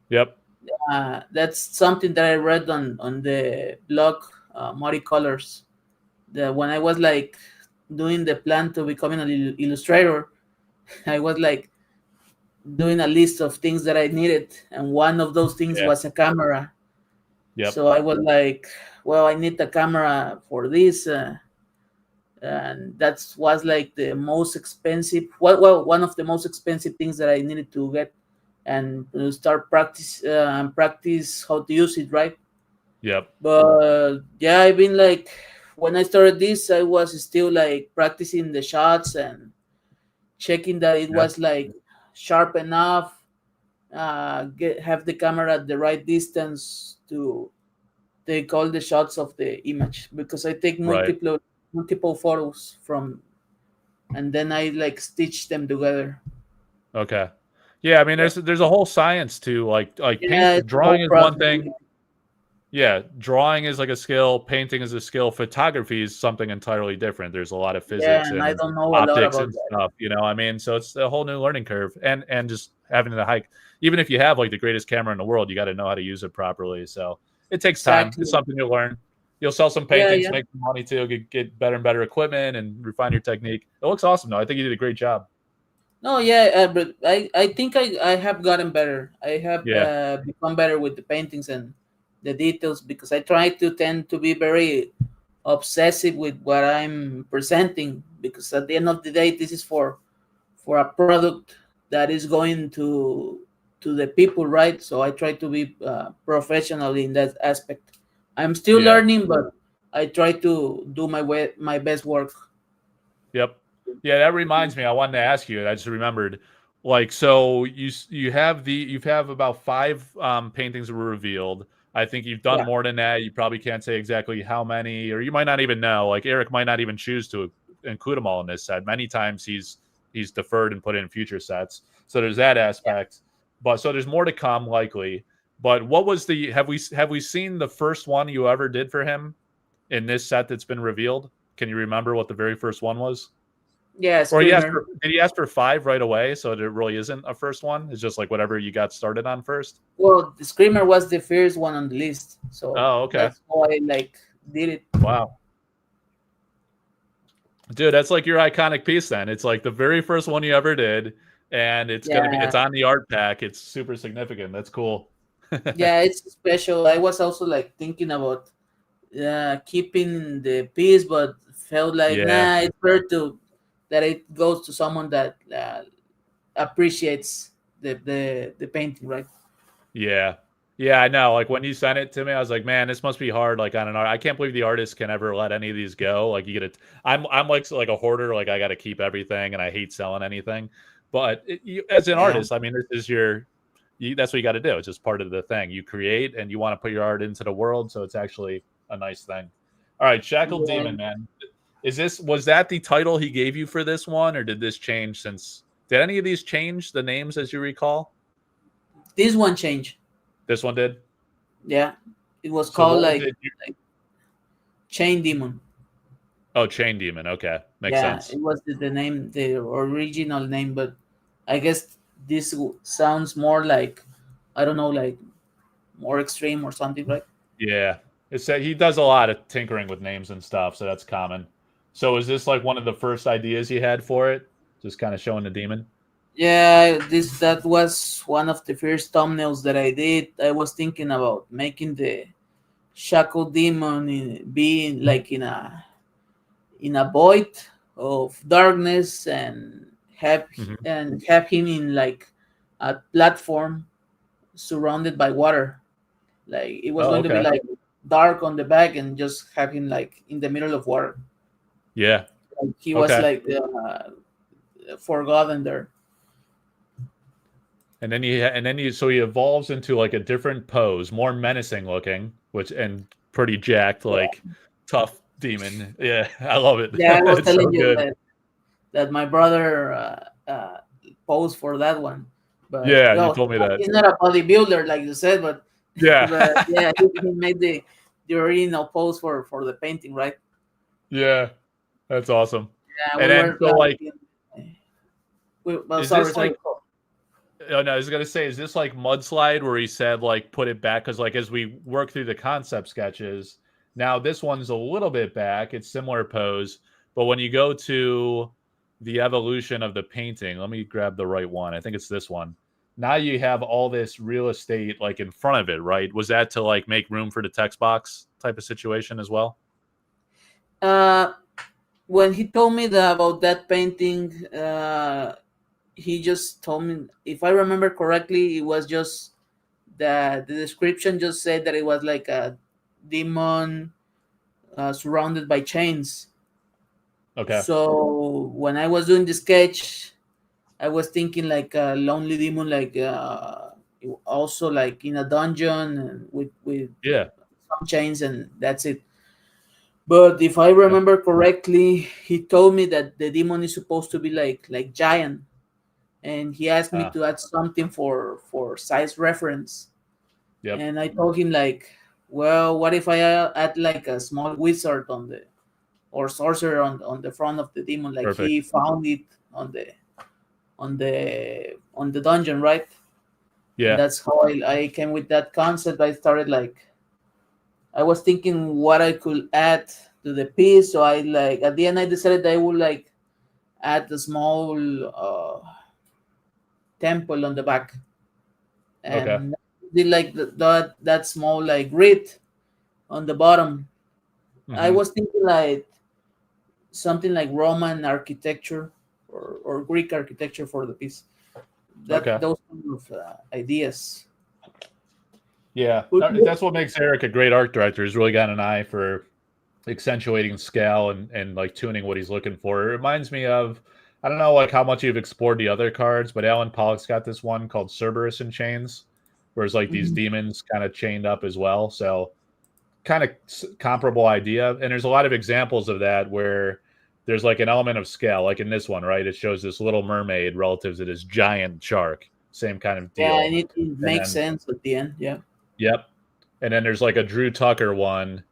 Yep. That's something that I read on the blog, Muddy Colors. That when I was like doing the plan to becoming an illustrator, I was like doing a list of things that I needed, and one of those things Yeah. was a camera. Yep. So I was like, well, I need a camera for this, and that was like the most expensive. Well, one of the most expensive things that I needed to get and to start practice how to use it, right? Yep. But yeah, I've been like, when I started this, I was still like practicing the shots and checking that it Yeah. was like sharp enough, have the camera at the right distance to take all the shots of the image, because I take Right. multiple photos from, and then I like stitch them together. Okay. Yeah. I mean, Yeah, there's a whole science to like yeah, paint. it's a whole Drawing is one process. thing. Yeah, drawing is like a skill, painting is a skill, photography is something entirely different. There's a lot of Yeah, physics and I and don't know a lot optics about and that. stuff, you know. I mean, so it's a whole new learning curve and just having to hike. Even if you have like the greatest camera in the world, you got to know how to use it properly. So it takes time. It's Exactly. something you learn. You'll sell some Yeah, paintings, yeah. make some money too, get better and better equipment and refine your technique. It looks awesome though. I think you did a great job. No, yeah, but I think I have gotten better. I have Yeah, become better with the paintings and the details because I try to tend to be very obsessive with what I'm presenting because at the end of the day, this is for a product that is going to the people, right? So I try to be professional in that aspect. I'm still yeah. learning, but I try to do my best work. Yep. Yeah, that reminds me. I wanted to ask you. I just remembered. Like, so you have you have about five paintings were revealed. I think you've done Yeah, more than that. You probably can't say exactly how many, or you might not even know. Like Eric might not even choose to include them all in this set. Many times he's deferred and put in future sets. So there's that yeah. aspect. But so there's more to come likely. But what was the have we seen the first one you ever did for him in this set that's been revealed? Can you remember what the very first one was? Yeah, Or Screamer. did he ask for five right away? So there really isn't a first one. It's just like whatever you got started on first. Well, the Screamer was the first one on the list, so Oh, okay. that's how I like did it. Wow. Dude, that's like your iconic piece then. It's like the very first one you ever did, and Yeah, it's on the art pack. It's super significant. That's cool. yeah, it's special. I was also like thinking about keeping the piece, but felt like Yeah. nah, it's better to that it goes to someone that appreciates the painting, right? Yeah. Yeah, I know. Like when you sent it to me, I was like, man, this must be hard. Like on an art, I can't believe the artist can ever let any of these go. Like you get it. I'm like a hoarder. Like I got to keep everything, and I hate selling anything. But as an Yeah, artist, I mean, this is that's what you got to do. It's just part of the thing. You create, and you want to put your art into the world, so it's actually a nice thing. All right, Shackled yeah. Demon, man. Was that the title he gave you for this one, or did this change since? Did any of these change the names as you recall? This one changed. This one did. Yeah, it was So called what was like, it? like Chain Demon. Oh, Chain Demon. Okay, makes Yeah, sense. it was the name, the original name, but I guess this sounds more like I don't know, like more extreme or something, right? Yeah, it's that he does a lot of tinkering with names and stuff, so that's common. So is this like one of the first ideas you had for it? Just kind of showing the demon. Yeah, this that was one of the first thumbnails that I did. I was thinking about making the shackle demon being like in a void of darkness and Hmm. have him in like a platform surrounded by water. Like it was Oh, going to be okay. like dark on the back and just have him like in the middle of water. Yeah. Like he was Okay. like forgotten there. And then he so he evolves into like a different pose, more menacing looking, which and pretty jacked, like tough demon. Yeah, I love it. Yeah, I was It's so telling you good. that my brother posed for that one, but Yeah, you well, told me that. he's not a bodybuilder like you said, but Yeah. but yeah, he made the original pose for the painting, right? Yeah. That's awesome. Yeah, And we then were so like, like well, is sorry, this sorry. like oh no, I was gonna say, is this like mudslide where he said like put it back? Because like as we work through the concept sketches, now this one's a little bit back. It's similar pose, but when you go to the evolution of the painting, let me grab the right one. I think it's this one. Now you have all this real estate like in front of it, right? Was that to like make room for the text box type of situation as well? Uh, when he told me about that painting, he just told me, if I remember correctly, it was just the description just said that it was like a demon surrounded by chains. Okay. So when I was doing the sketch, I was thinking like a lonely demon, like also like in a dungeon and with Yeah. some chains, and that's it. But if I Okay. remember correctly, he told me that the demon is supposed to be like giant, and he asked me Uh, to add something for size reference. yep. And I told him like, well, what if I add like a small wizard on the or sorcerer on the front of the demon, like Perfect. he found it on the dungeon, right? And Yeah. that's how I came with that concept. I started like I was thinking what I could add to the piece. So I like at the end I decided I would like add the small temple on the back, Okay. and did like that small like grid on the bottom. I Hmm. was thinking like something like Roman architecture or Greek architecture for the piece. That Okay. those kind of ideas. Yeah, But that's what makes Eric a great art director. He's really got an eye for accentuating scale and like tuning what he's looking for. It reminds me of, I don't know like how much you've explored the other cards, but Alan Pollock's got this one called Cerberus in Chains, where it's like these Mhm. demons kind of chained up as well. So kind of comparable idea. And there's a lot of examples of that where there's like an element of scale, like in this one, right? It shows this little mermaid relative to this giant shark, same kind of Yeah, deal. and it And makes then, sense at the end. Yeah. yep. And then there's like a Drew Tucker one.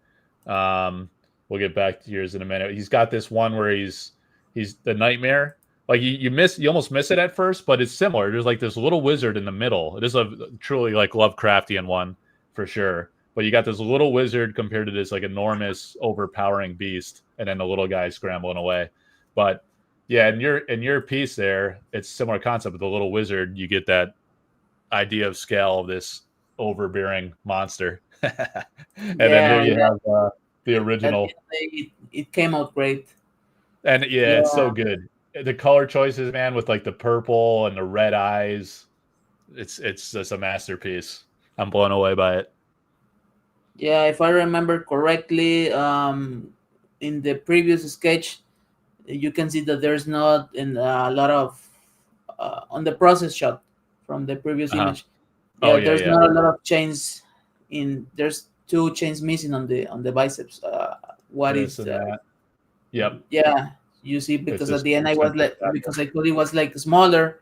Um, we'll get back to yours in a minute. He's got this one where he's the nightmare. Like you almost miss it at first, but it's similar. There's like this little wizard in the middle. It is a truly like Lovecraftian one for sure. But you got this little wizard compared to this like enormous, overpowering beast, and then the little guy scrambling away. But yeah, in your piece there, it's similar concept. With the little wizard, you get that idea of scale of this overbearing monster. And then here Yeah, you yeah. have the At the original, end, it came out great. and yeah, it's so Yeah, good. The color choices, man, with like the purple and the red eyes, it's just a masterpiece. I'm blown away by it. yeah. If I remember correctly, in the previous sketch, you can see that there's not a lot of on the process shot from the previous Uh-huh. image. Oh Yeah, yeah, there's yeah. not a lot of chains in. There's two chains missing on the biceps. What This is and that. Yep. yeah, you see, It's because at just the end I was simple like, effective. because I thought it was like smaller,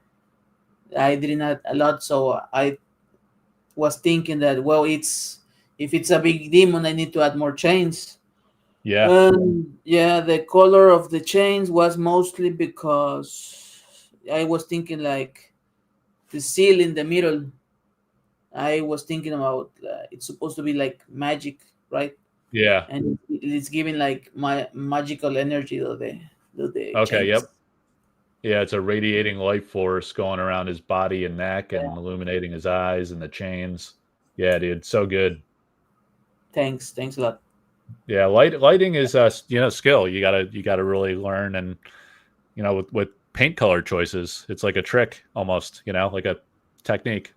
I didn't add a lot, so I was thinking that, well, it's if it's a big demon, I need to add more chains. Yeah. And yeah, the color of the chains was mostly because I was thinking like the seal in the middle. I was thinking about it's supposed to be like magic, right? Yeah. And it's giving like my magical energy to the Okay. chains. Yep. Yeah, it's a radiating life force going around his body and neck Yeah, and illuminating his eyes and the chains. Yeah, dude, so good. thanks a lot. Yeah, lighting is skill. You gotta really learn, and with paint color choices, it's like a trick almost, like a technique.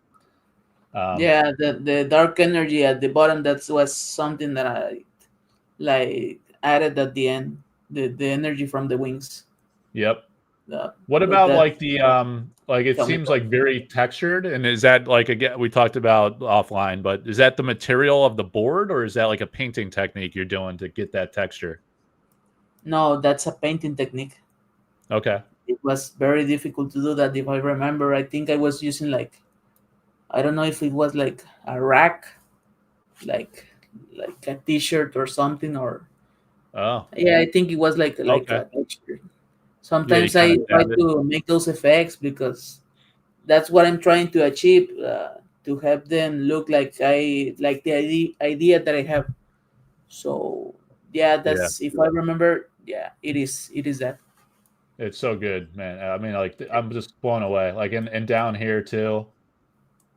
Um, Yeah, the dark energy at the bottom, that was something that I like added at the end. The energy from the wings. yep. Uh, What but about that like like it tell me. seems like very textured, and is that like, again, we talked about offline, but is that the material of the board, or is that like a painting technique you're doing to get that texture? No, that's a painting technique. Okay. It was very difficult to do that. If I remember, I think I was using like, I don't know if it was like a rack, like like a T-shirt or something, or Oh, yeah, I think it was like okay. a texture. Yeah, you Sometimes kind I of try dab it. to make those effects because that's what I'm trying to achieve, to have them look like I like the idea that I have. So yeah, Yeah. that's, if I remember, yeah, it is that. It's so good, man. I mean, like, I'm just blown away. Like, and down here too,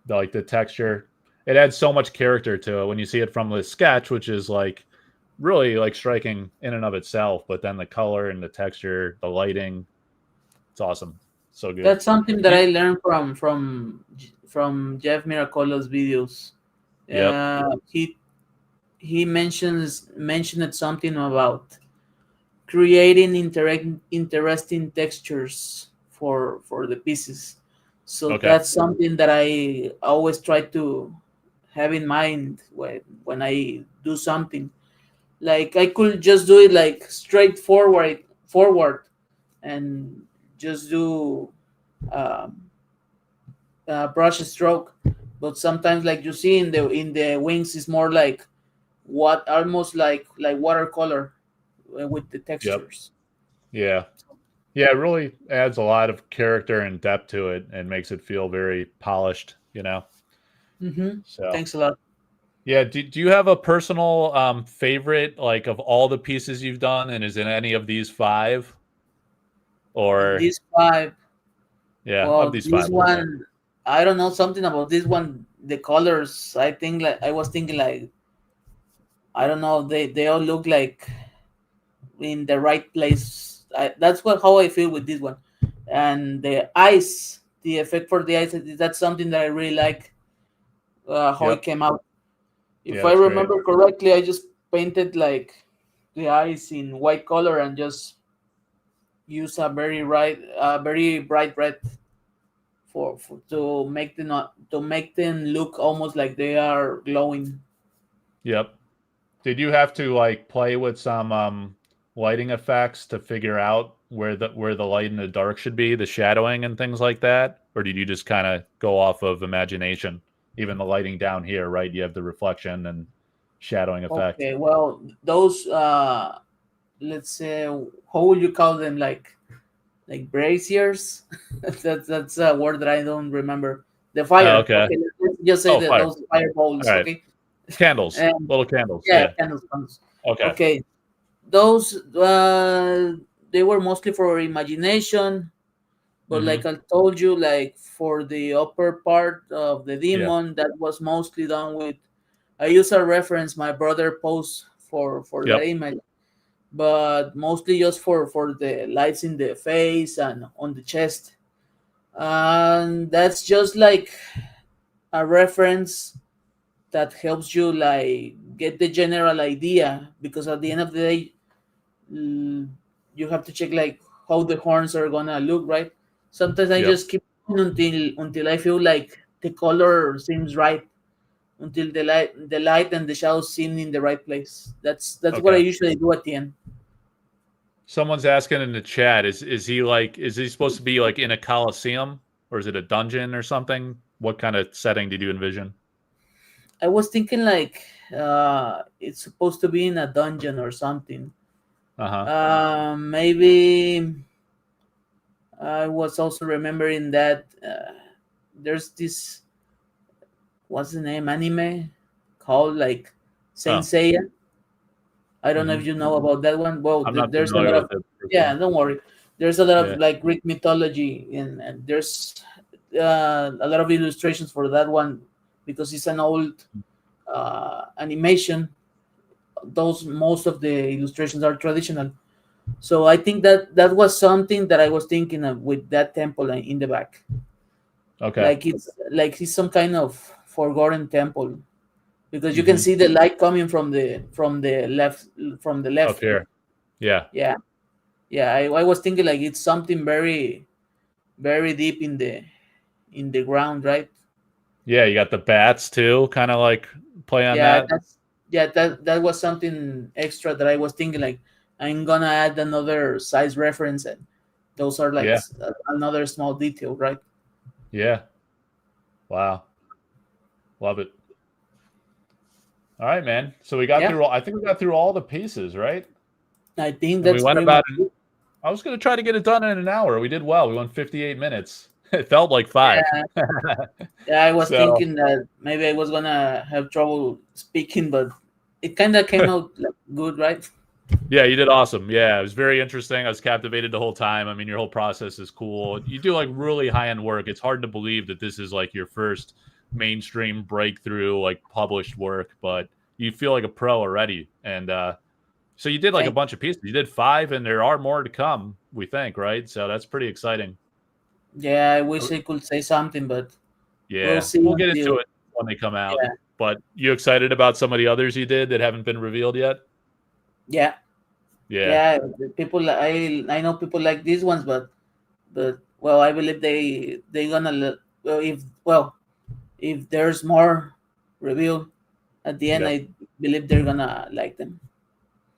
the texture, it adds so much character to it when you see it from the sketch, which is like really like striking in and of itself. But then the color and the texture, the lighting, it's awesome. So good. That's something that You, I learned from Jeff Miracolo's videos. yep. He mentioned something about creating interesting textures for the pieces. So Okay. that's something that I always try to have in mind when I do something. Like I could just do it like forward and just do um, brush stroke. But sometimes, like you see in the wings, is more like what almost like watercolor with the Yep. textures. Yeah. Yeah. It really adds a lot of character and depth to it and makes it feel very polished. So. Thanks a lot. Yeah, do you have a personal favorite, like, of all the pieces you've done, and is in any of these five? In Or these five, Yeah, of Well, these this five anyway. one, I don't know something about this one. The colors, I think like I was thinking like I don't know. They all look like in the right place. That's what how I feel with this one. And the eyes, the effect for the eyes, that's something that I really like. How it Yep. came out. If Yeah, I that's great. remember correctly, I just painted like the eyes in white color and just use very bright red for to make them look almost like they are glowing. Yep. Did you have to like play with some lighting effects to figure out where the light and the dark should be, the shadowing and things like that? Or did you just kind of go off of imagination? Even the lighting down here, right? You have the reflection and shadowing effect. Okay, well, those let's say, how would you call them? Like braziers? That's a word that I don't remember. The Oh, fire. okay. Okay, let's just say Oh, that fire. those fire All balls. right. Okay, Candles. and Little candles. yeah, Yeah. candles. Candles. Okay. Okay, those they were mostly for imagination, but Mm-hmm. like I told you, like for the upper part of the Yeah. demon, that was mostly done with. I use a reference my brother posts for that Yep. image, but mostly just for the lights in the face and on the chest. And that's just like a reference that helps you like get the general idea, because at the end of the day, mm, you have to check like how the horns are gonna look, right? Sometimes I Yep. just keep going until I feel like the color seems right, until the light and the shadows seem in the right place. That's what I Okay. usually do at the end. Someone's asking in the chat, is he supposed to be like in a coliseum or is it a dungeon or something? What kind of setting did you envision? I was thinking like it's supposed to be in a dungeon or something. Uh-huh. Maybe I was also remembering that there's this, what's the name, anime called like Saint Oh. Seiya. I don't know Mm-hmm. if you know about that one. Well, I'm not there's a familiar lot with of, it yeah, personally. don't worry. There's a lot of Yeah. like Greek mythology and there's a lot of illustrations for that one because it's an old animation. Those most of the illustrations are traditional. So I think that was something that I was thinking of with that temple in the back. Okay. Like it's some kind of forgotten temple because you can Mm-hmm. see the light coming from the left. Up here. Yeah. Yeah, yeah. I was thinking like it's something very very deep in the ground, right? Yeah, you got the bats too, kind of like play on Yeah, that. that was something extra that I was thinking like I'm gonna add another size reference, and those are like Yeah. another small detail, right? Yeah. Wow. Love it. All right, man. So we got Yeah, through all, I think we got through all the pieces, right? I think And we that's went pretty much about it. it. I was going to try to get it done in an hour. We did well. We went 58 minutes. It felt like 5. Yeah, yeah. I was So, thinking that maybe I was gonna have trouble speaking, but it kind of came out like good, right? yeah, you did awesome. Yeah, it was very interesting. I was captivated the whole time. I mean, your whole process is cool. You do like really high-end work. It's hard to believe that this is like your first mainstream breakthrough, like published work, but you feel like a pro already. And so you did like a Thank. bunch of pieces. You did 5 and there are more to come, we think, right? So that's pretty exciting. Yeah, I wish I could say something, but we'll Yeah, see we'll get into until. it when they come out. Yeah, But you excited about some of the others you did that haven't been revealed yet? yeah, Yeah. yeah. The people, I know people like these ones, but well, I believe they gonna if there's more reveal at the end, Yep. I believe they're gonna like them.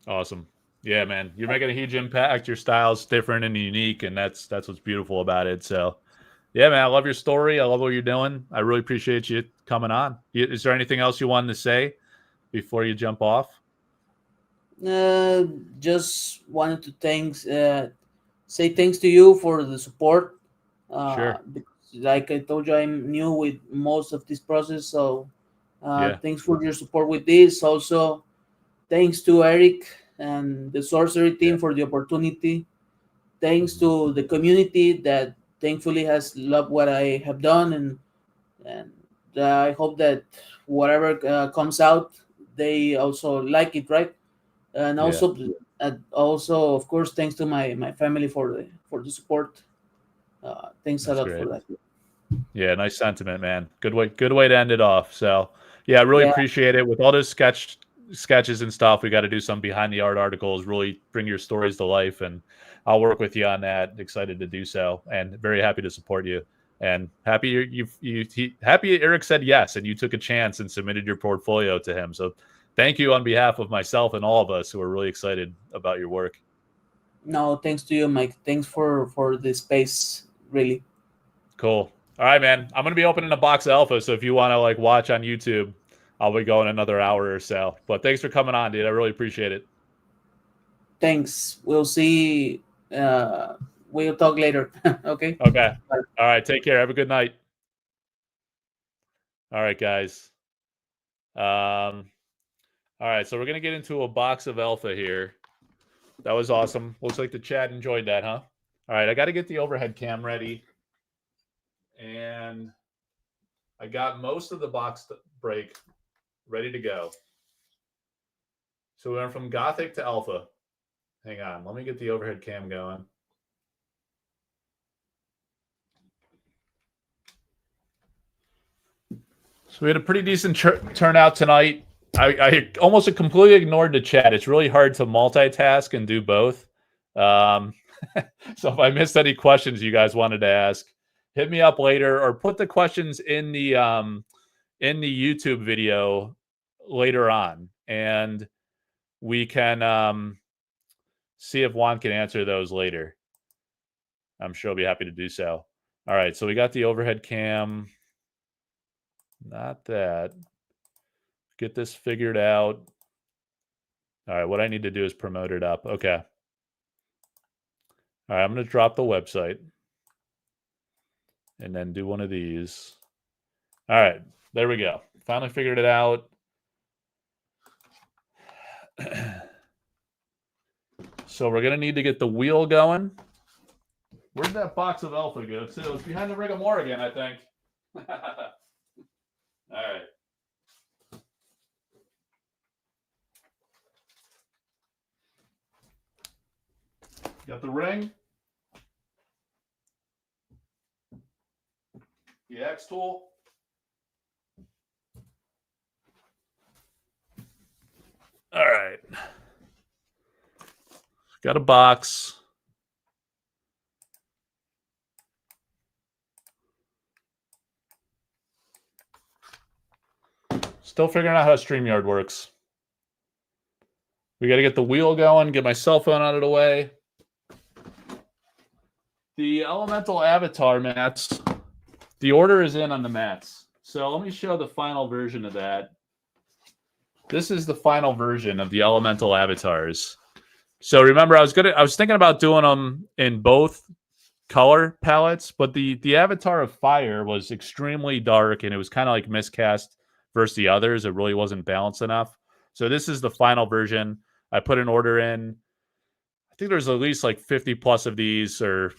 Awesome. Yeah, man. You're making a huge impact. Your style's different and unique, and that's what's beautiful about it. So, yeah, man, I love your story. I love what you're doing. I really appreciate you coming on. Is there anything else you wanted to say before you jump off? Uh, just wanted to say thanks to you for the support. Sure. Because like I told you, I'm new with most of this process, so Yeah. thanks for your support with this. Also, thanks to Eric and the sorcery Yeah. team for the opportunity. Thanks Mhm. to the community that thankfully has loved what I have done, and I hope that whatever comes out, they also like it, right? And Yeah, also, of course, thanks to my family for the support. Thanks a that's lot for great. that. Yeah, nice sentiment, man. Good way to end it off. So yeah, I really Yeah, appreciate it. With all those sketches and stuff, we got to do some behind the art articles, really bring your stories to life, and I'll work with you on that. Excited to do so, and very happy to support you. And happy happy Eric said yes, and you took a chance and submitted your portfolio to him. So thank you on behalf of myself and all of us who are really excited about your work. no, thanks to you, Mike. Thanks for the space, really. Cool. All right, man. I'm gonna be opening a box of alpha, so if you want to like watch on YouTube, I'll be going another hour or so. But thanks for coming on, dude. I really appreciate it. Thanks. We'll see. We'll talk later. Okay. Okay. Bye. All right. Take care. Have a good night. All right, guys. All right. So we're gonna get into a box of alpha here. That was awesome. Looks like the chat enjoyed that, huh? All right. I got to get the overhead cam ready, and I got most of the box break ready to go. So we went from Gothic to Alpha. Hang on. Let me get the overhead cam going. So we had a pretty decent turnout tonight. I almost completely ignored the chat. It's really hard to multitask and do both. Um, so if I missed any questions you guys wanted to ask, hit me up later or put the questions in the YouTube video later on, and we can see if Juan can answer those later. I'm sure he'll be happy to do so. All right, so we got the overhead cam. Not that. Get this figured out. All right, what I need to do is promote it up. Okay. All right, I'm going to drop the website and then do one of these. All right, there we go. Finally figured it out. So we're going to need to get the wheel going. Where'd that box of alpha go to? It's behind the Rigamore again, I think. All right. Got the ring. The X tool. All right. Got a box. Still figuring out how StreamYard works. We got to get the wheel going, get my cell phone out of the way. The elemental avatar mats, the order is in on the mats. So let me show the final version of that. This is the final version of the elemental avatars. So remember, I was thinking about doing them in both color palettes, but the avatar of fire was extremely dark and it was kind of like miscast versus the others. It really wasn't balanced enough. So this is the final version. I put an order in. I think there's at least like 50 plus of these, or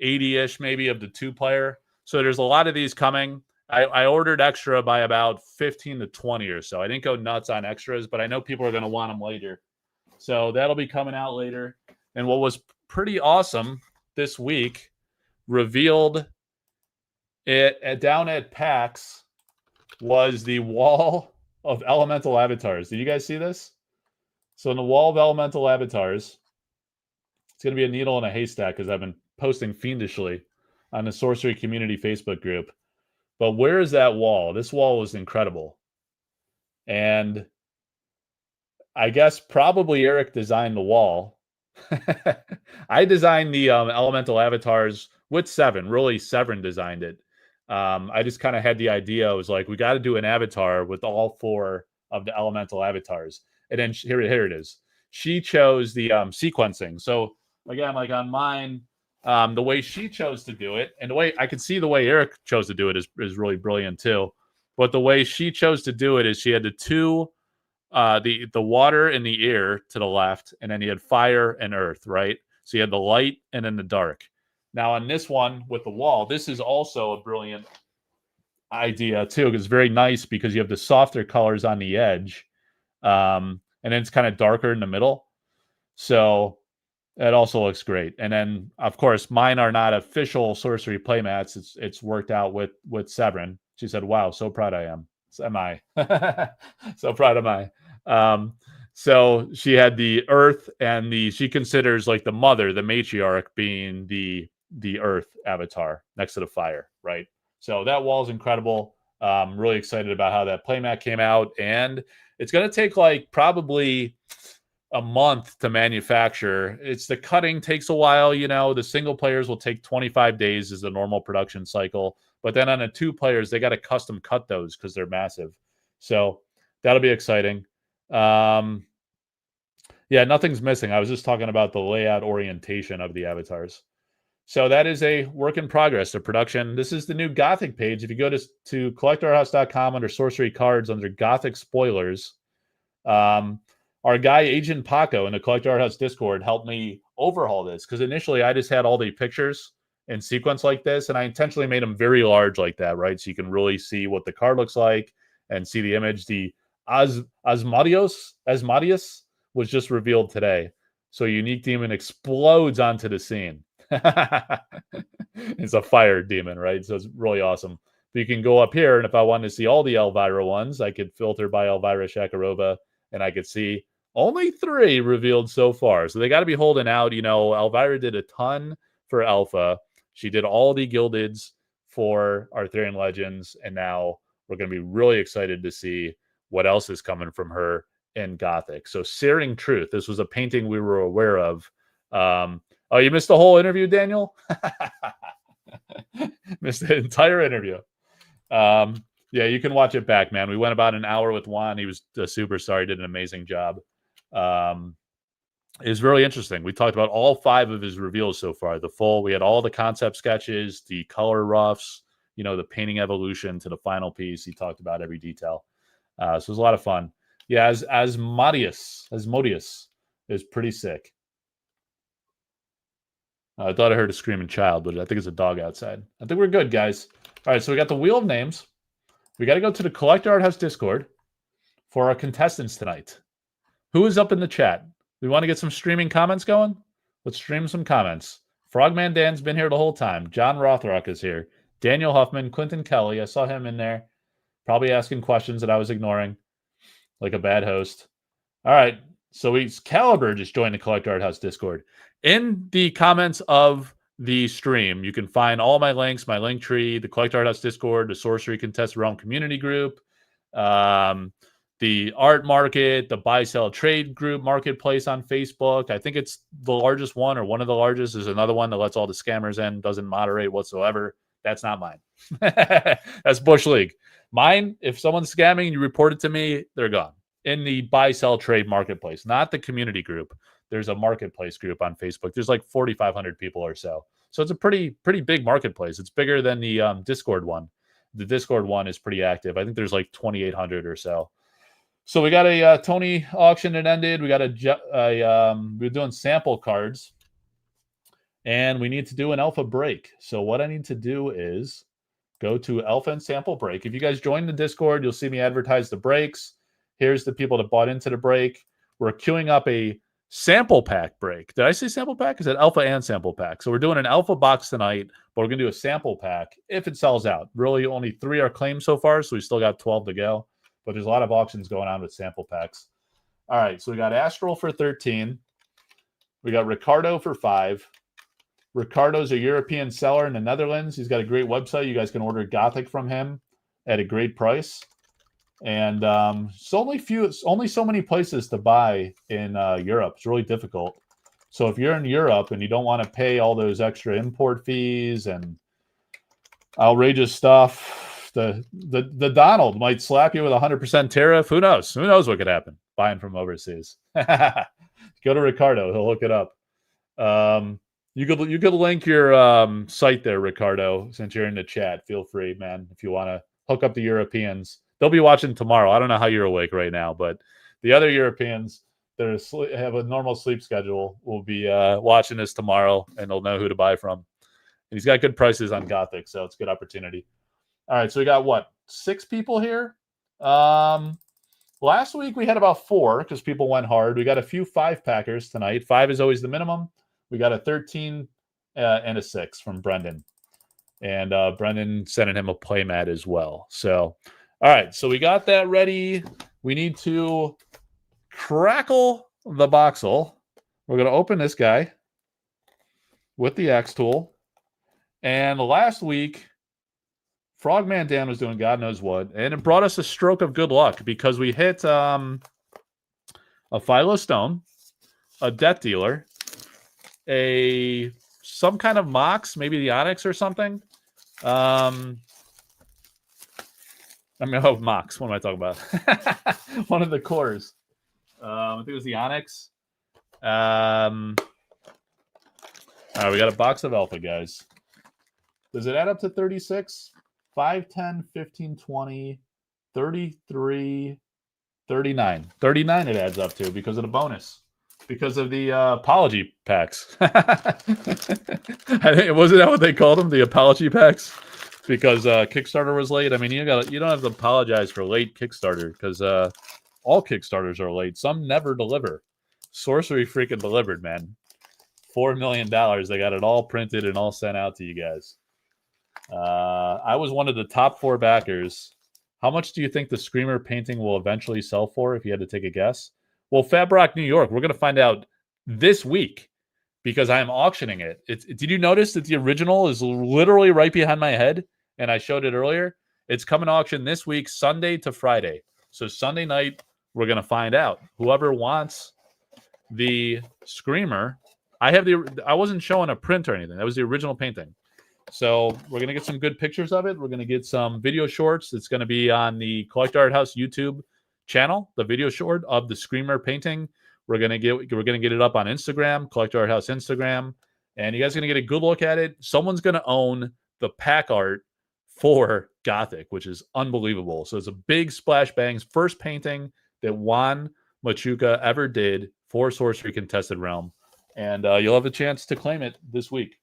80-ish maybe, of the 2-player. So there's a lot of these coming. I ordered extra by about 15 to 20 or so. I didn't go nuts on extras, but I know people are going to want them later. So that'll be coming out later. And what was pretty awesome this week, revealed it down at PAX, was the wall of elemental avatars. Did you guys see this? So in the wall of elemental avatars, it's going to be a needle in a haystack because I've been posting fiendishly on the Sorcery Community Facebook group. But where is that wall? This wall was incredible. And I guess probably Eric designed the wall. I designed the elemental avatars with Seven. Really, Seven designed it. I just kind of had the idea. I was like, we got to do an avatar with all 4 of the elemental avatars. And then here it is. She chose the sequencing. So again, like on mine, the way she chose to do it, and the way I could see the way Eric chose to do it is really brilliant too. But the way she chose to do it is she had the 2, the water and the air to the left, and then you had fire and earth, right? So you had the light and then the dark. Now on this one with the wall, this is also a brilliant idea too. It's very nice because you have the softer colors on the edge, and then it's kind of darker in the middle. So it also looks great. And then, of course, mine are not official sorcery playmats. It's worked out with Severin. She said, "Wow, so proud I am." So am I. So proud am I. So she had the earth and she considers like the mother, the matriarch, being the earth avatar next to the fire, right? So that wall is incredible. Really excited about how that playmat came out, and it's going to take like probably a month to manufacture. It's the cutting takes a while, the single players will take 25 days is the normal production cycle. But then on the 2 players, they got to custom cut those because they're massive. So that'll be exciting. Yeah, nothing's missing. I was just talking about the layout orientation of the avatars. So that is a work in progress, the production. This is the new Gothic page. If you go to collectorhouse.com under Sorcery Cards, under Gothic Spoilers, our guy, Agent Paco, in the Collector Art House Discord helped me overhaul this because initially I just had all the pictures in sequence like this, and I intentionally made them very large like that, right? So you can really see what the card looks like and see the image. The Asmodeus was just revealed today. So Unique Demon explodes onto the scene. It's a fire demon, right? So it's really awesome. But you can go up here, and if I wanted to see all the Elvira ones, I could filter by Elvira Shakarova, and I could see only 3 revealed so far. So they got to be holding out. Elvira did a ton for Alpha. She did all the Gildeds for Arthurian Legends, and now we're going to be really excited to see what else is coming from her in Gothic. So Searing Truth, this was a painting we were aware of. Oh, you missed the whole interview, Daniel? Missed the entire interview. Yeah, you can watch it back, man. We went about an hour with Juan. He was a superstar. He did an amazing job. It was really interesting. We talked about all 5 of his reveals so far. We had all the concept sketches, the color roughs, the painting evolution to the final piece. He talked about every detail. So it was a lot of fun. Yeah, Asmodeus is pretty sick. I thought I heard a screaming child, but I think it's a dog outside. I think we're good, guys. All right, so we got the Wheel of Names. We got to go to the Collector Art House Discord for our contestants tonight. Who is up in the chat? We want to get some streaming comments going? Let's stream some comments. Frogman Dan's been here the whole time. John Rothrock is here. Daniel Huffman, Quentin Kelly. I saw him in there. Probably asking questions that I was ignoring like a bad host. All right. So Caliber just joined the Collector Art House Discord. In the comments of the stream, you can find all my links, my link tree, the Collector Art House Discord, the Sorcery Contest Realm community group, the art market, the buy, sell, trade group marketplace on Facebook. I think it's the largest one or one of the largest. There's another one that lets all the scammers in, doesn't moderate whatsoever. That's not mine. That's Bush League. Mine, if someone's scamming and you report it to me, they're gone. In the buy, sell, trade marketplace, not the community group. There's a marketplace group on Facebook. There's like 4,500 people or so. So it's a pretty big marketplace. It's bigger than the Discord one. The Discord one is pretty active. I think there's like 2,800 or so. So we got a Tony auction that ended. We got we're doing sample cards, and we need to do an alpha break. So what I need to do is go to alpha and sample break. If you guys join the Discord, you'll see me advertise the breaks. Here's the people that bought into the break. We're queuing up a sample pack break. Did I say sample pack? Is it alpha and sample pack? So we're doing an alpha box tonight, but we're going to do a sample pack if it sells out. Really, only 3 are claimed so far, so we still got 12 to go. But there's a lot of auctions going on with sample packs. All right, so we got Astral for 13. We got Ricardo for 5. Ricardo's a European seller in the Netherlands. He's got a great website. You guys can order Gothic from him at a great price. And it's only so many places to buy in Europe. It's really difficult. So if you're in Europe and you don't want to pay all those extra import fees and outrageous stuff, the Donald might slap you with 100% tariff. Who knows? Who knows what could happen buying from overseas? Go to Ricardo. He'll hook it up. You could link your site there, Ricardo, since you're in the chat. Feel free, man, if you want to hook up the Europeans. They'll be watching tomorrow. I don't know how you're awake right now, but the other Europeans that have a normal sleep schedule will be watching this tomorrow, and they'll know who to buy from. he's got good prices on Gothic, so it's a good opportunity. All right, so we got what, 6 people here? Last week we had about 4 because people went hard. We got a few 5-packers tonight. 5 is always the minimum. We got a 13 and a 6 from Brendan. And Brendan sending him a playmat as well. So, all right, so we got that ready. We need to crackle the boxel. We're going to open this guy with the X tool. And last week, Frogman Dan was doing God knows what, and it brought us a stroke of good luck because we hit a Philo Stone, a Death Dealer, some kind of Mox, maybe the Onyx or something. Mox. What am I talking about? One of the cores. I think it was the Onyx. All right, we got a box of Alpha, guys. Does it add up to 36? 5, 10, 15, 20, 33, 39. 39 it adds up to because of the bonus. Because of the apology packs. I think, wasn't that what they called them? The apology packs? Because Kickstarter was late. I mean, you don't have to apologize for late Kickstarter because all Kickstarters are late. Some never deliver. Sorcery freaking delivered, man. $4 million. They got it all printed and all sent out to you guys. I was one of the top 4 backers. How much do you think the Screamer painting will eventually sell for if you had to take a guess? Well, Fab Rock New York, we're going to find out this week because I am auctioning it. Did you notice that the original is literally right behind my head? And I showed it earlier. It's coming to auction this week, Sunday to Friday. So Sunday night, we're going to find out. Whoever wants the Screamer, I wasn't showing a print or anything. That was the original painting. So we're going to get some good pictures of it. We're going to get some video shorts. It's going to be on the Collector Art House YouTube channel, the video short of the Screamer painting. We're going to get it up on Instagram, Collector Art House Instagram, and you guys are going to get a good look at it. Someone's going to own the pack art for Gothic, which is unbelievable. So it's a big Splash Bang's first painting that Juan Machuca ever did for Sorcery Contested Realm, and you'll have a chance to claim it this week.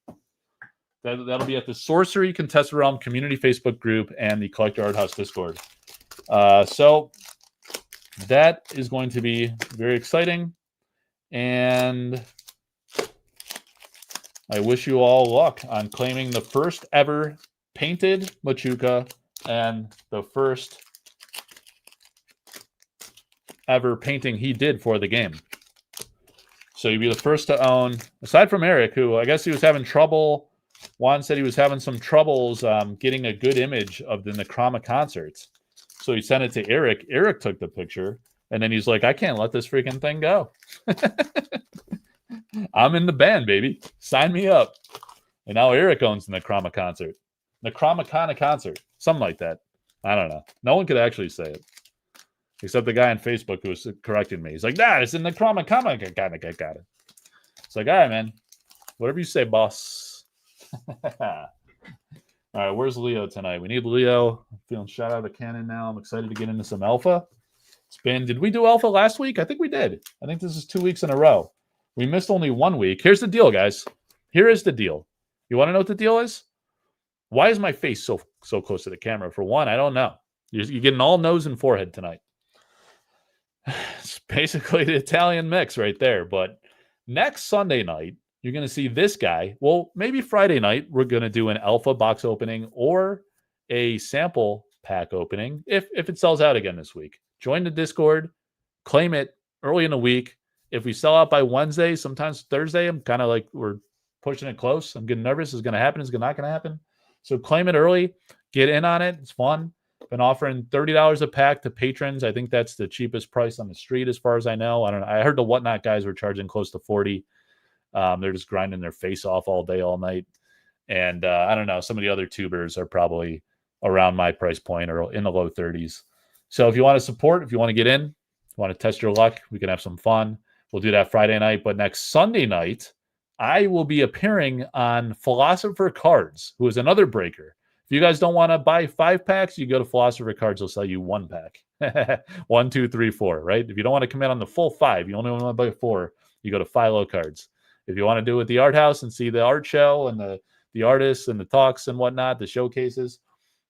That'll be at the Sorcery Contested Realm community Facebook group and the Collector Art House Discord. So that is going to be very exciting. And I wish you all luck on claiming the first ever painted Machuca and the first ever painting he did for the game. So you'll be the first to own, aside from Eric, who I guess he was having trouble. Juan said he was having some troubles getting a good image of the Necroma concerts. So he sent it to Eric. Eric took the picture, and then he's like, I can't let this freaking thing go. I'm in the band, baby. Sign me up. And now Eric owns the Necroma concert. Necromicana concert. Something like that. I don't know. No one could actually say it. Except the guy on Facebook who was correcting me. He's like, nah, it's in Necromicana. Got it. It's like, all right, man. Whatever you say, boss. All right, where's Leo tonight? We need Leo. I'm feeling shot out of the cannon now. I'm excited to get into some alpha. Did we do alpha last week? I think we did. I think this is 2 weeks in a row. We missed only 1 week. Here's the deal, guys. Here is the deal. You want to know what the deal is? Why is my face so close to the camera? For one, I don't know. You're getting all nose and forehead tonight. It's basically the Italian mix right there. But next Sunday night, you're going to see this guy. Well, maybe Friday night, we're going to do an alpha box opening or a sample pack opening if it sells out again this week. Join the Discord, claim it early in the week. If we sell out by Wednesday, sometimes Thursday, I'm kind of like, we're pushing it close. I'm getting nervous. Is it going to happen? Is it not going to happen? So claim it early. Get in on it. It's fun. Been offering $30 a pack to patrons. I think that's the cheapest price on the street as far as I know. I don't know. I heard the Whatnot guys were charging close to 40. They're just grinding their face off all day, all night. And I don't know. Some of the other tubers are probably around my price point or in the low 30s. So if you want to support, if you want to get in, if you want to test your luck, we can have some fun. We'll do that Friday night. But next Sunday night, I will be appearing on Philosopher Cards, who is another breaker. If you guys don't want to buy 5 packs, you go to Philosopher Cards. They'll sell you 1 pack. 1, 2, 3, 4, right? If you don't want to come in on the full 5, you only want to buy 4, you go to Philo Cards. If you want to do it at the art house and see the art show and the artists and the talks and whatnot, the showcases,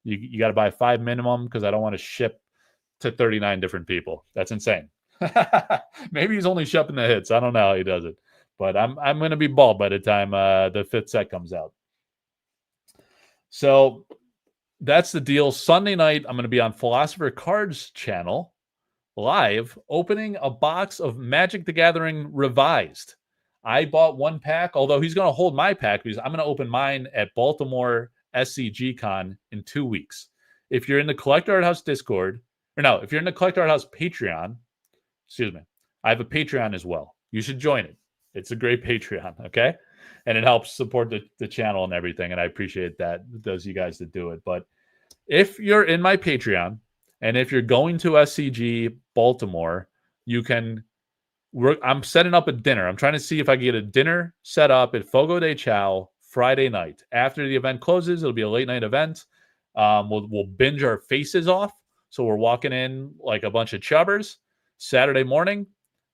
you got to buy 5 minimum because I don't want to ship to 39 different people. That's insane. Maybe he's only shipping the hits. I don't know how he does it, but I'm going to be bald by the time the 5th set comes out. So that's the deal. Sunday night, I'm going to be on Philosopher Card's channel live opening a box of Magic the Gathering Revised. I bought 1 pack, although he's going to hold my pack because I'm going to open mine at Baltimore SCG Con in 2 weeks. If you're in the Collector Art House Discord, or no, if you're in the Collector Art House Patreon, excuse me, I have a Patreon as well. You should join it. It's a great Patreon, okay? And it helps support the channel and everything, and I appreciate that, those of you guys that do it. But if you're in my Patreon, and if you're going to SCG Baltimore, you can work. I'm setting up a dinner. I'm trying to see if I can get a dinner set up at Fogo de Chao Friday night. After the event closes, it'll be a late night event. We'll binge our faces off. So we're walking in like a bunch of chubbers Saturday morning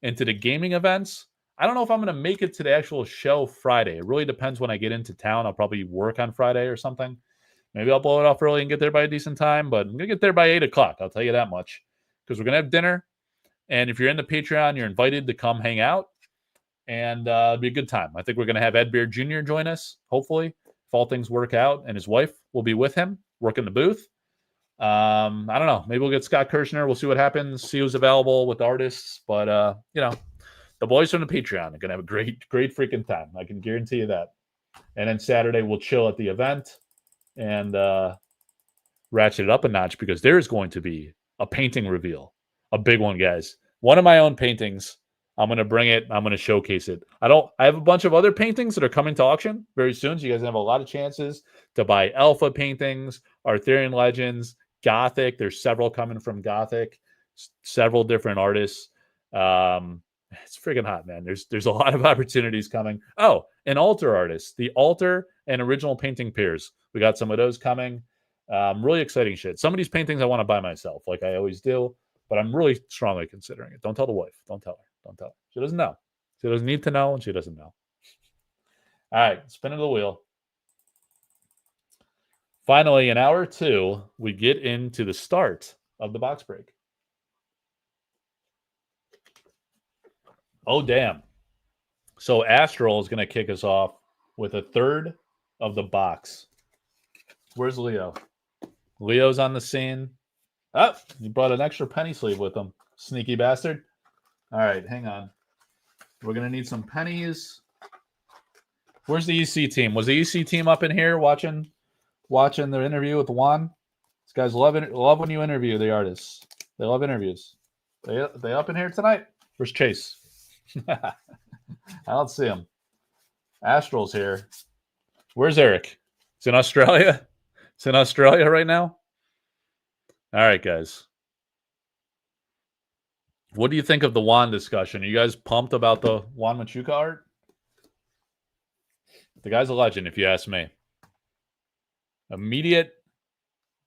into the gaming events. I don't know if I'm going to make it to the actual show Friday. It really depends when I get into town. I'll probably work on Friday or something. Maybe I'll blow it off early and get there by a decent time, but I'm going to get there by 8 o'clock. I'll tell you that much, because we're going to have dinner. And if you're in the Patreon, you're invited to come hang out, and it'll be a good time. I think we're going to have Ed Beard Jr. join us, hopefully, if all things work out, and his wife will be with him, working the booth. I don't know. Maybe we'll get Scott Kirshner. We'll see what happens, see who's available with artists. But, the boys from the Patreon are going to have a great freaking time. I can guarantee you that. And then Saturday, we'll chill at the event and ratchet it up a notch, because there's going to be a painting reveal. A big one, guys. One of my own paintings. I'm going to bring it. I'm going to showcase it. I have a bunch of other paintings that are coming to auction very soon. So you guys have a lot of chances to buy Alpha paintings, Arthurian Legends, Gothic. There's several coming from Gothic, several different artists. It's freaking hot, man. There's a lot of opportunities coming. Oh, and altar artists, the altar and original painting pairs. We got some of those coming. Really exciting shit. Some of these paintings I want to buy myself, like I always do, but I'm really strongly considering it. Don't tell the wife. Don't tell her. Don't tell her. She doesn't know. She doesn't need to know, and she doesn't know. All right, spinning the wheel. Finally, in hour 2, we get into the start of the box break. Oh, damn. So Astral is going to kick us off with a third of the box. Where's Leo? Leo's on the scene. Oh, he brought an extra penny sleeve with him. Sneaky bastard. All right, hang on. We're going to need some pennies. Where's the EC team? Was the EC team up in here watching their interview with Juan? These guys love when you interview the artists. They love interviews. They up in here tonight? Where's Chase? I don't see him. Astral's here. Where's Eric? He's in Australia. He's in Australia right now. All right, guys. What do you think of the Juan discussion? Are you guys pumped about the Juan Machuca art? The guy's a legend, if you ask me. Immediate,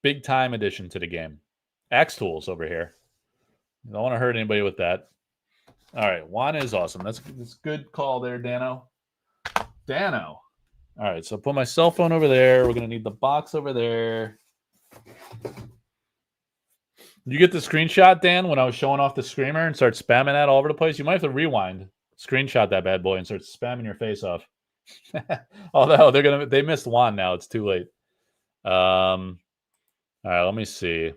big-time addition to the game. Axe Tools over here. I don't want to hurt anybody with that. All right, Juan is awesome. That's good call there, Dano. All right, so put my cell phone over there. We're going to need the box over there. You get the screenshot, Dan, when I was showing off the screamer and start spamming that all over the place? You might have to rewind, screenshot that bad boy, and start spamming your face off. Although they missed Juan now. It's too late. All right, let me see.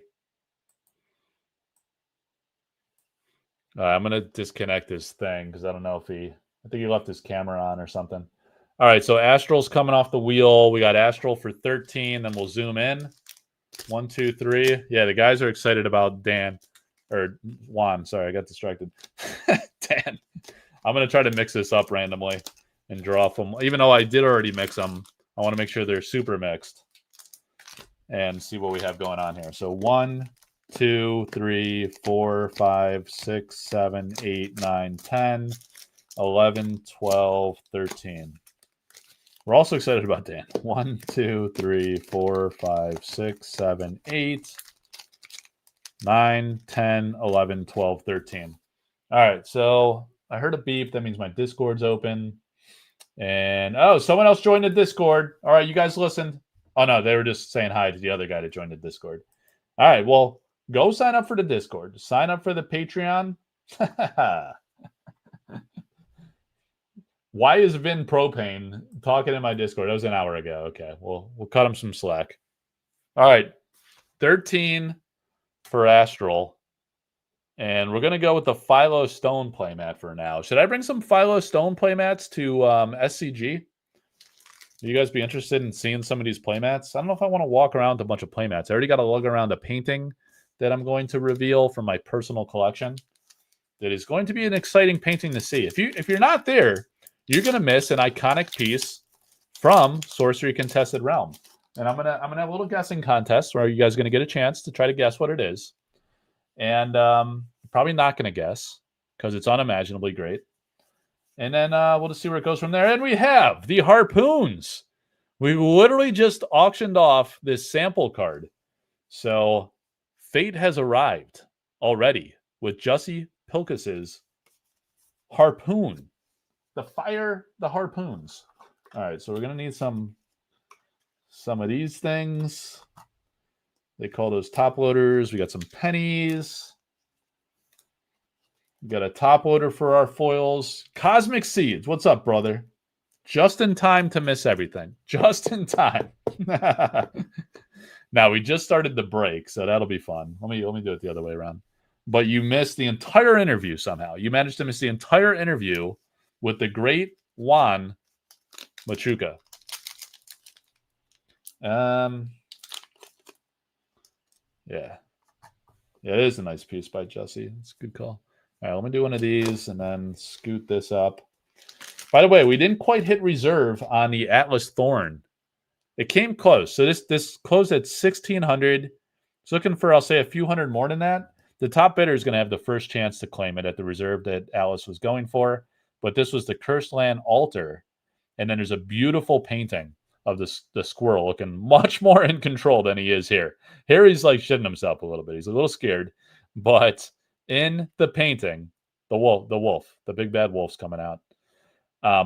I'm going to disconnect this thing because I don't know if I think he left his camera on or something. All right, so Astral's coming off the wheel. We got Astral for 13, then we'll zoom in. 1, 2, 3. Yeah, the guys are excited about Juan. Sorry, I got distracted. Dan. I'm going to try to mix this up randomly and draw from, even though I did already mix them, I want to make sure they're super mixed and see what we have going on here. So 1, 2, 3, 4, 5, 6, 7, 8, 9, 10, 11, 12, 13. We're also excited about Dan. 1, 2, 3, 4, 5, 6, 7, 8, 9, 10, 11, 12, 13. All right, so I heard a beep. That means my Discord's open. And oh, someone else joined the Discord. All right, you guys listened. Oh no, they were just saying hi to the other guy that joined the Discord. All right, well, go sign up for the Discord. Sign up for the Patreon. Why is Vin Propane talking in my Discord? That was an hour ago. Okay, we'll cut him some slack. All right, 13 for Astral. And we're going to go with the Philo Stone playmat for now. Should I bring some Philo Stone playmats to SCG? Would you guys be interested in seeing some of these playmats? I don't know if I want to walk around a bunch of playmats. I already got to lug around a painting that I'm going to reveal from my personal collection. That is going to be an exciting painting to see. If you're not there, you're going to miss an iconic piece from Sorcery Contested Realm. And I'm gonna have a little guessing contest where you guys are going to get a chance to try to guess what it is. And probably not going to guess because it's unimaginably great. And then we'll just see where it goes from there. And we have the Harpoons. We literally just auctioned off this sample card. So fate has arrived already with Jussie Pilkus's Harpoon. The Harpoons. All right, so we're going to need some of these things. They call those top loaders. We got some pennies. We got a top loader for our foils. Cosmic Seeds. What's up, brother? Just in time to miss everything. Just in time. Now, we just started the break, so that'll be fun. Let me do it the other way around. But you missed the entire interview somehow. You managed to miss the entire interview with the great Juan Machuca. Yeah. It is a nice piece by Jussie. It's a good call. All right, let me do one of these and then scoot this up. By the way, we didn't quite hit reserve on the Atlas Thorn. It came close. So this closed at 1,600. It's looking for, I'll say, a few hundred more than that. The top bidder is going to have the first chance to claim it at the reserve that Alice was going for. But this was the Cursed Land Altar. And then there's a beautiful painting of the squirrel looking much more in control than he is here. Here he's like shitting himself a little bit. He's a little scared. But in the painting, the big bad wolf's coming out.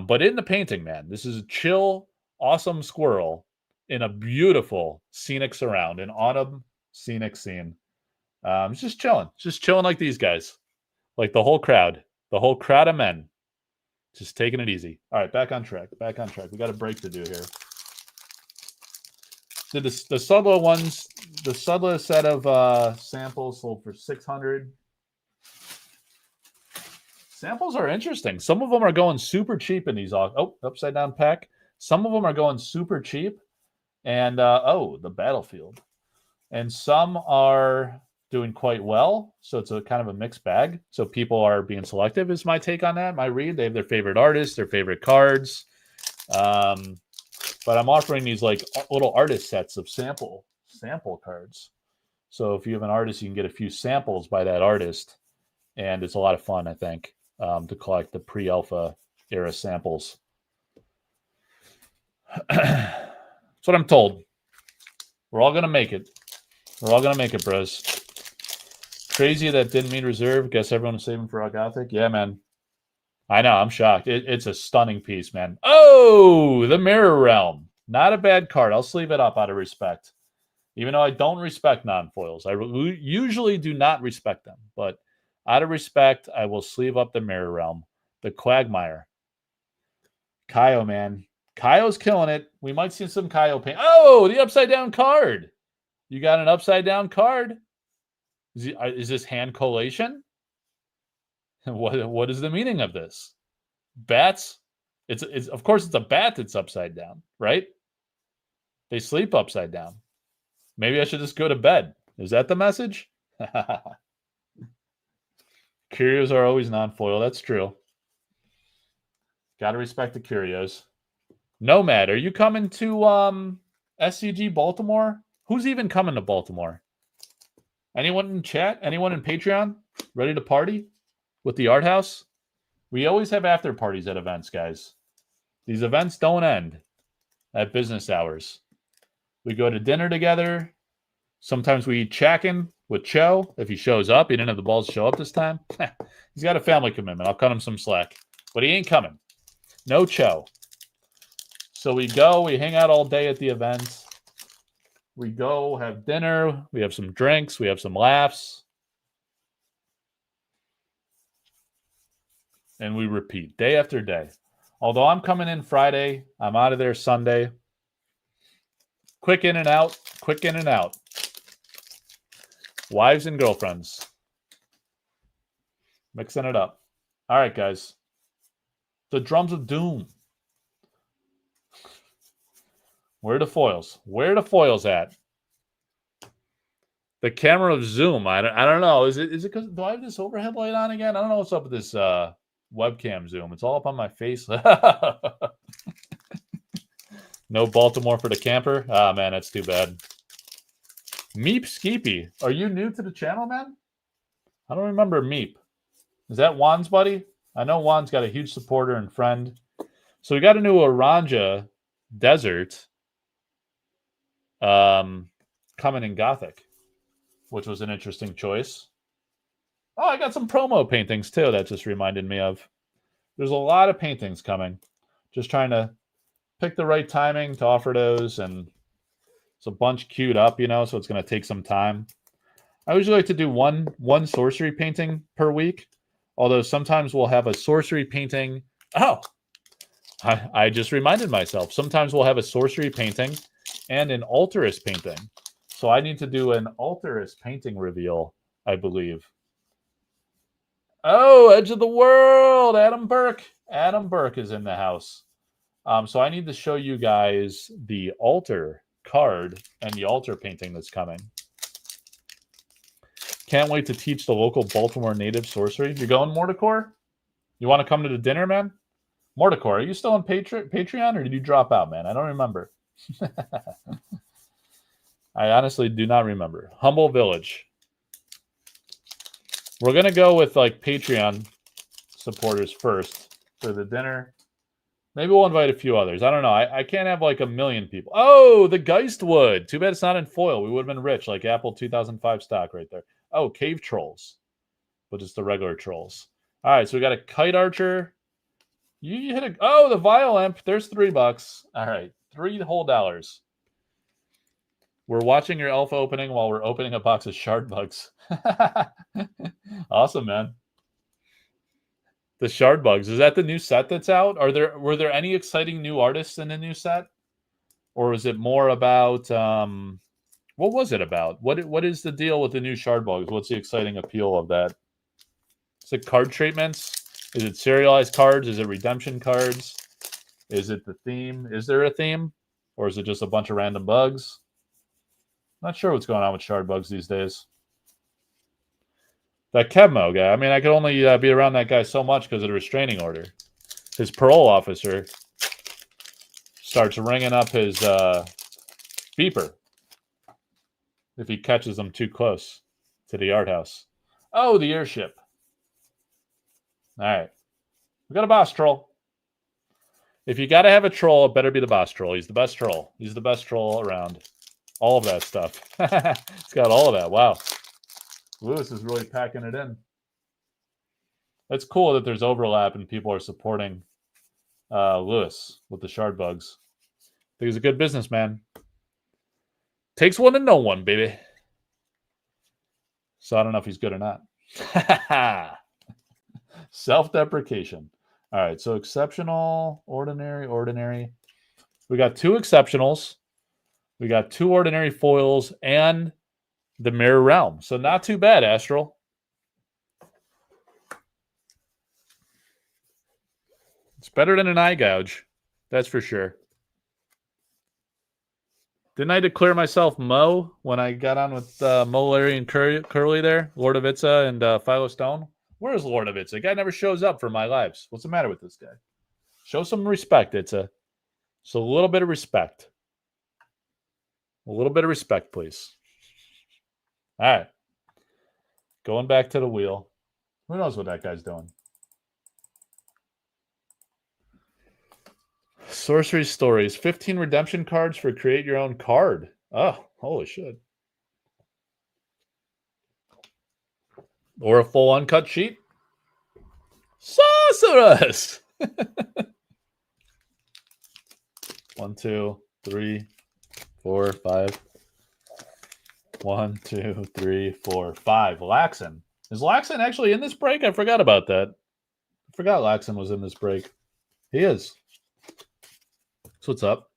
But in the painting, man, this is a chill, awesome squirrel in a beautiful scenic surround, an autumn scenic scene. Just chilling like these guys, like the whole crowd of men, just taking it easy. All right, back on track. We got a break to do here. So the Sudla ones, the Sudla set of samples sold for 600. Samples are interesting. Some of them are going super cheap in these. Upside down pack. Some of them are going super cheap. And, the Battlefield. And some are doing quite well. So it's a kind of a mixed bag. So people are being selective is my take on that. My read. They have their favorite artists, their favorite cards. But I'm offering these like little artist sets of sample cards. So if you have an artist, you can get a few samples by that artist. And it's a lot of fun, I think, to collect the pre-alpha era samples. That's what I'm told. We're all going to make it. Bros. Crazy that didn't mean reserve. Guess everyone was saving for Gothic. Yeah, man. I know. I'm shocked. It's a stunning piece, man. Oh, the Mirror Realm. Not a bad card. I'll sleeve it up out of respect. Even though I don't respect non-foils. I usually do not respect them. But out of respect, I will sleeve up the Mirror Realm. The Quagmire. Kaio, man. Kaio's killing it. We might see some Kaio paint. Oh, the upside down card. You got an upside down card. Is this hand collation? What is the meaning of this? Bats? It's of course it's a bat that's upside down, right? They sleep upside down. Maybe I should just go to bed. Is that the message? Curios are always non-foil. That's true. Got to respect the curios. Nomad, are you coming to SCG Baltimore? Who's even coming to Baltimore? Anyone in chat? Anyone in Patreon? Ready to party with the art house? We always have after parties at events, guys. These events don't end at business hours. We go to dinner together. Sometimes we eat Chakin with Cho if he shows up. He didn't have the balls to show up this time. He's got a family commitment. I'll cut him some slack. But he ain't coming. No Cho. So we go, we hang out all day at the event. We go have dinner. We have some drinks. We have some laughs. And we repeat day after day. Although I'm coming in Friday, I'm out of there Sunday. Quick in and out. Quick in and out. Wives and girlfriends. Mixing it up. All right, guys. The drums of doom. Where are the foils? Where are the foils at? The camera of Zoom. I don't know. Is it because do I have this overhead light on again? I don't know what's up with this webcam zoom. It's all up on my face. No Baltimore for the camper. Ah, man, that's too bad. Meep Skeepy. Are you new to the channel, man? I don't remember Meep. Is that Juan's buddy? I know Juan's got a huge supporter and friend. So we got a new Oranja Desert coming in Gothic, which was an interesting choice. Oh, I got some promo paintings too. That just reminded me of. There's a lot of paintings coming. Just trying to pick the right timing to offer those, and it's a bunch queued up, you know, so it's going to take some time. I usually like to do one sorcery painting per week, although sometimes we'll have a sorcery painting. Oh, I just reminded myself. Sometimes we'll have a sorcery painting and an Alterous painting. So I need to do an Alterous painting reveal, I believe. Oh, Edge of the World, Adam Burke. Adam Burke is in the house. So I need to show you guys the altar card and the altar painting that's coming. Can't wait to teach the local Baltimore native sorcery. You going, Morticore? You want to come to the dinner, man? Morticore, are you still on Patreon or did you drop out, man? I don't remember. I honestly do not remember. Humble Village. We're going to go with like Patreon supporters first for the dinner. Maybe we'll invite a few others. I don't know. I can't have like a million people. Oh, the Geistwood. Too bad it's not in foil. We would have been rich, like Apple 2005 stock right there. Oh, Cave Trolls. But it's the regular trolls. All right, so we got a Kite Archer. You hit a... Oh, the Vial Imp. There's $3. All right, $3 whole. We're watching your elf opening while we're opening a box of shard bugs. Awesome, man. The shard bugs. Is that the new set that's out? Were there any exciting new artists in the new set? Or is it more about what was it about? What is the deal with the new shard bugs? What's the exciting appeal of that? Is it card treatments? Is it serialized cards? Is it redemption cards? Is it the theme? Is there a theme? Or is it just a bunch of random bugs? Not sure what's going on with shard bugs these days. That Kevmo guy. I mean, I could only be around that guy so much because of the restraining order. His parole officer starts ringing up his beeper if he catches them too close to the art house. Oh, the airship. All right. We got a boss troll. If you got to have a troll, it better be the boss troll. He's the best troll. He's the best troll around. All of that stuff. It's got all of that. Wow. Lewis is really packing it in. It's cool that there's overlap and people are supporting Lewis with the shard bugs. I think he's a good businessman. Takes one to know one, baby. So I don't know if he's good or not. Self-deprecation. All right, so exceptional, ordinary. We got 2 exceptionals. We got 2 ordinary foils and the Mirror Realm. So not too bad, Astral. It's better than an eye gouge. That's for sure. Didn't I declare myself Mo when I got on with Mo, Larry, and Curly there? Lord of Itza and Philo Stone? Where is Lord of Itza? The guy never shows up for my lives. What's the matter with this guy? Show some respect, Itza. So a little bit of respect. A little bit of respect, please. All right. Going back to the wheel. Who knows what that guy's doing? Sorcery Stories. 15 redemption cards for create your own card. Oh, holy shit. Or a full uncut sheet. Sorceress! 1, 2, 3, 4, 5. 1, 2, 3, 4, 5. Laxon. Is Laxon actually in this break? I forgot about that. I forgot Laxon was in this break. He is. So what's up?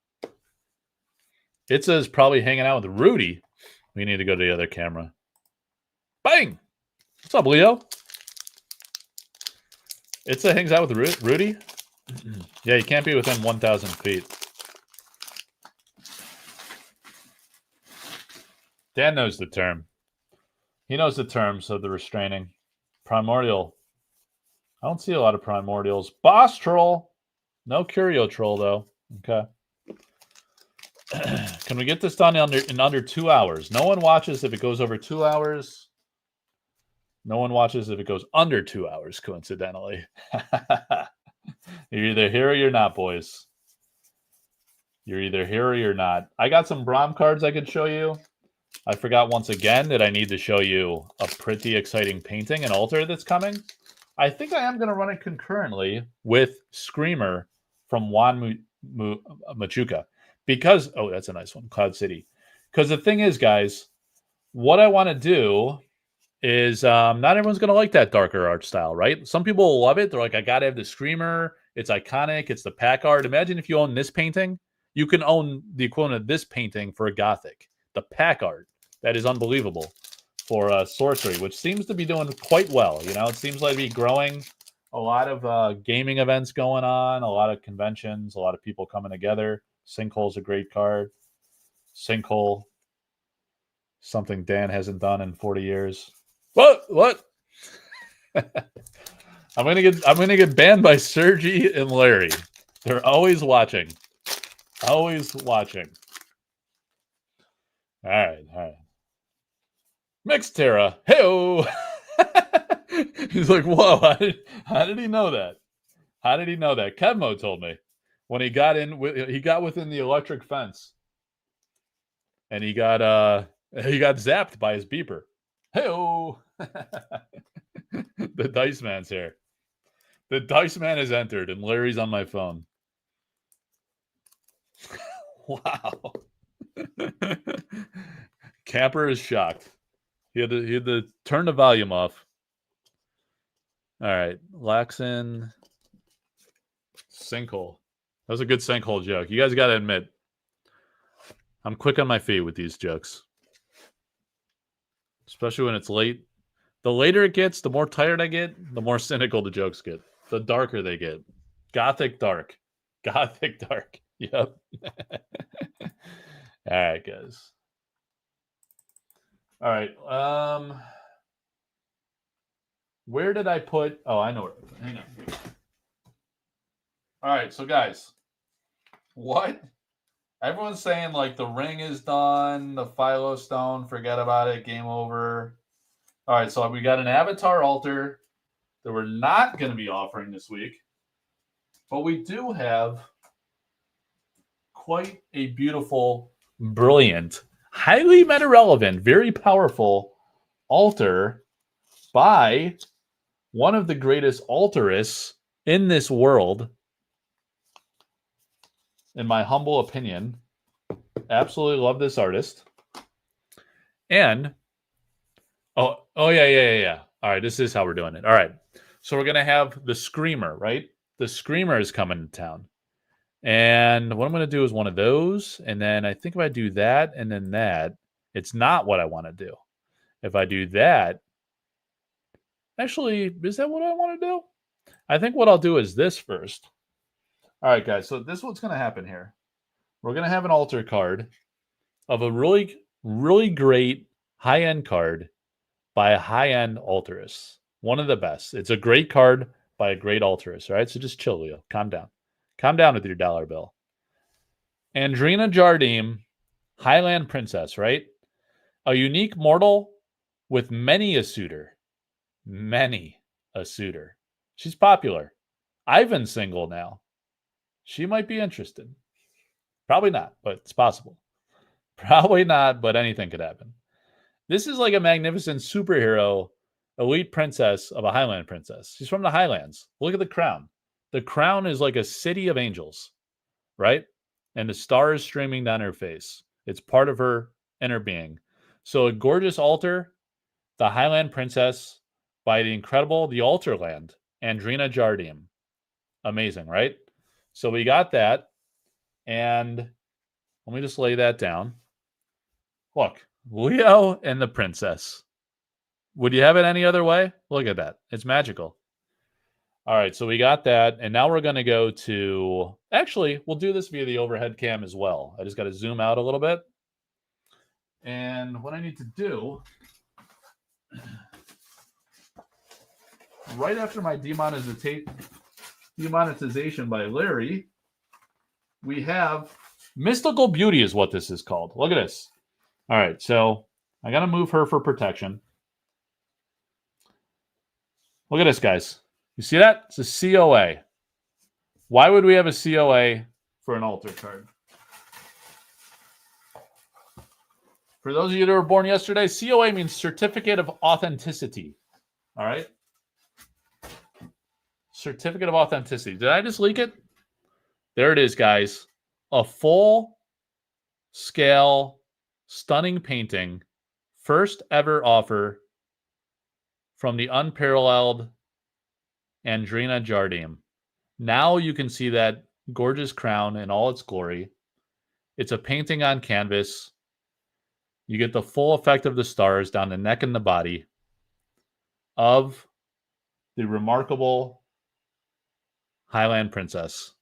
It says probably hanging out with Rudy. We need to go to the other camera. Bang! What's up, Leo? It says hangs out with Rudy? Yeah, you can't be within 1,000 feet. Dan knows the term. He knows the terms of the restraining. Primordial. I don't see a lot of primordials. Boss troll. No curio troll, though. Okay. Can we get this done in under 2 hours? No one watches if it goes over 2 hours. No one watches if it goes under 2 hours, coincidentally. You're either here or you're not, boys. You're either here or you're not. I got some Braum cards I could show you. I forgot once again that I need to show you a pretty exciting painting, an altar that's coming. I think I am going to run it concurrently with Screamer from Juan Machuca. Because, oh, that's a nice one, Cloud City. Because the thing is, guys, what I want to do is not everyone's going to like that darker art style, right? Some people will love it. They're like, I got to have the Screamer. It's iconic. It's the pack art. Imagine if you own this painting. You can own the equivalent of this painting for a Gothic. The pack art. That is unbelievable for Sorcery, which seems to be doing quite well. You know, it seems like to be growing. A lot of gaming events going on, a lot of conventions, a lot of people coming together. Sinkhole's a great card. Sinkhole, something Dan hasn't done in 40 years. What? I'm gonna get banned by Sergi and Larry. They're always watching. Always watching. All right. Mixterra. Hey-oh! He's like, whoa, how did he know that? How did he know that? Kevmo told me. When he got within the electric fence. And he got zapped by his beeper. Hey-oh! The Dice Man's here. The Dice Man has entered, and Larry's on my phone. Wow. Camper is shocked. He had to turn the volume off. All right. Laxon. Sinkhole. That was a good sinkhole joke. You guys got to admit, I'm quick on my feet with these jokes. Especially when it's late. The later it gets, the more tired I get, the more cynical the jokes get. The darker they get. Gothic dark. Gothic dark. Yep. All right, guys. All right. Where did I put... Oh, I know where. Hang on. All right, so guys. What? Everyone's saying, like, the ring is done, the Philo Stone, forget about it, game over. All right, so we got an Avatar altar that we're not going to be offering this week. But we do have quite a beautiful, brilliant, highly meta-relevant, very powerful altar by one of the greatest altarists in this world, in my humble opinion. Absolutely love this artist. And, oh yeah. All right, this is how we're doing it. All right, so we're going to have the Screamer, right? The Screamer is coming to town. And what I'm going to do is one of those. And then I think if I do that and then that, it's not what I want to do. If I do that, actually, is that what I want to do? I think what I'll do is this first. All right, guys. So this is what's going to happen here. We're going to have an altar card of a really, really great high-end card by a high-end altarist. One of the best. It's a great card by a great altarist. All right, so just chill, Leo. Calm down. Calm down with your dollar bill. Andrina Jardim, Highland Princess, right? A unique mortal with many a suitor. Many a suitor. She's popular. Ivan's single now. She might be interested. Probably not, but it's possible. Probably not, but anything could happen. This is like a magnificent superhero, elite princess of a Highland princess. She's from the Highlands. Look at the crown. The crown is like a city of angels, right? and the star is streaming down her face. It's part of her inner being. So a gorgeous altar, the Highland Princess by the incredible The Altar Land, Andrina Jardim. Amazing, right? So we got that. And let me just lay that down. Look, Leo and the princess. Would you have it any other way? Look at that. It's magical. All right, so we got that. And now we're going to go to... Actually, we'll do this via the overhead cam as well. I just got to zoom out a little bit. And what I need to do... Right after my demonetization by Larry, we have Mystical Beauty is what this is called. Look at this. All right, so I got to move her for protection. Look at this, guys. You see that? It's a COA. Why would we have a COA for an altar card? For those of you that were born yesterday, COA means Certificate of Authenticity. All right? Certificate of Authenticity. Did I just leak it? There it is, guys. A full-scale, stunning painting. First ever offer from the unparalleled Andrina Jardim. Now you can see that gorgeous crown in all its glory. It's a painting on canvas. You get the full effect of the stars down the neck and the body of the remarkable Highland Princess.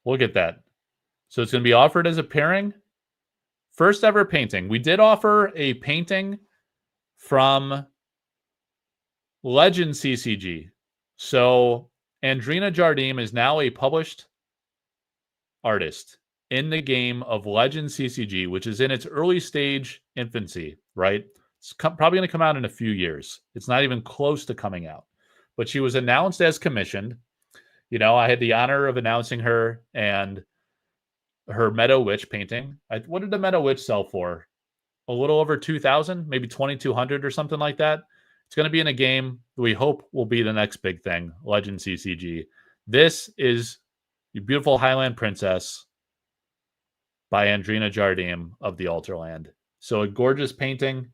Look at that. So it's going to be offered as a pairing. First ever painting. We did offer a painting from Legend CCG. So Andrina Jardim is now a published artist in the game of Legend CCG, which is in its early stage infancy, right? It's probably going to come out in a few years. It's not even close to coming out. But she was announced as commissioned. You know, I had the honor of announcing her and her Meadow Witch painting. What did the Meadow Witch sell for? A little over 2,000, maybe 2,200 or something like that. It's going to be in a game that we hope will be the next big thing, Legend CCG. This is the beautiful Highland Princess by Andrina Jardim of the Altar Land. So a gorgeous painting.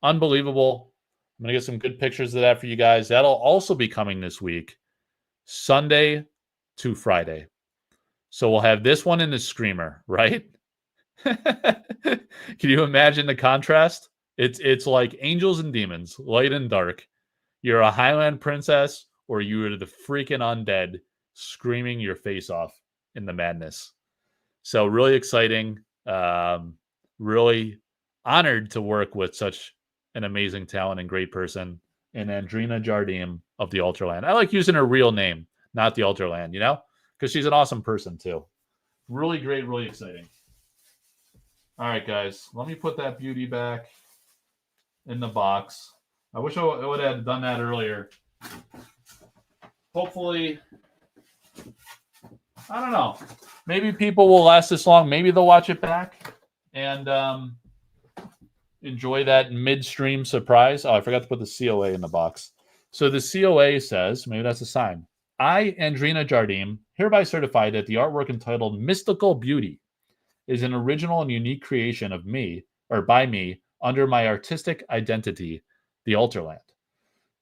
Unbelievable. I'm going to get some good pictures of that for you guys. That'll also be coming this week, Sunday to Friday. So we'll have this one in the Screamer, right? Can you imagine the contrast? It's like angels and demons, light and dark. You're a Highland princess, or you're the freaking undead screaming your face off in the madness. So really exciting. Really honored to work with such an amazing talent and great person in Andrina Jardim of the Altar Land. I like using her real name, not the Altar Land, you know, because she's an awesome person too. Really great, really exciting. All right, guys, let me put that beauty back in the box. I wish I would have done that earlier. Hopefully, I don't know. Maybe people will last this long. Maybe they'll watch it back and enjoy that midstream surprise. Oh, I forgot to put the COA in the box. So the COA says, maybe that's a sign. I, Andrina Jardim, hereby certify that the artwork entitled Mystical Beauty is an original and unique creation of me, or by me, under my artistic identity, the Altar Land.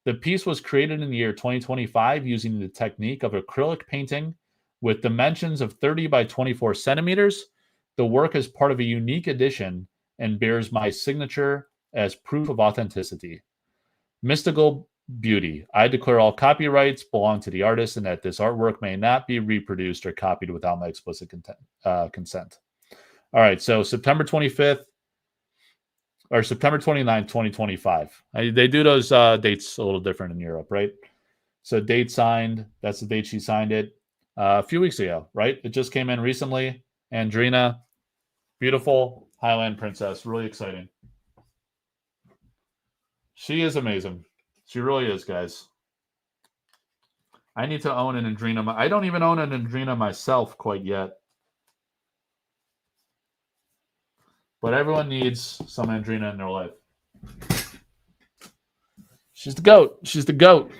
The piece was created in the year 2025 using the technique of acrylic painting with dimensions of 30 by 24 centimeters. The work is part of a unique edition and bears my signature as proof of authenticity. Mystical Beauty. I declare all copyrights belong to the artist and that this artwork may not be reproduced or copied without my explicit consent. All right, so September 25th or September 29th, 2025. They do those dates a little different in Europe, right? So date signed, that's the date she signed it a few weeks ago, right? It just came in recently. Andrina, beautiful Highland Princess, really exciting. She is amazing. She really is, guys. I need to own an Andrina. I don't even own an Andrina myself quite yet. But everyone needs some Andrina in their life. She's the GOAT. She's the GOAT.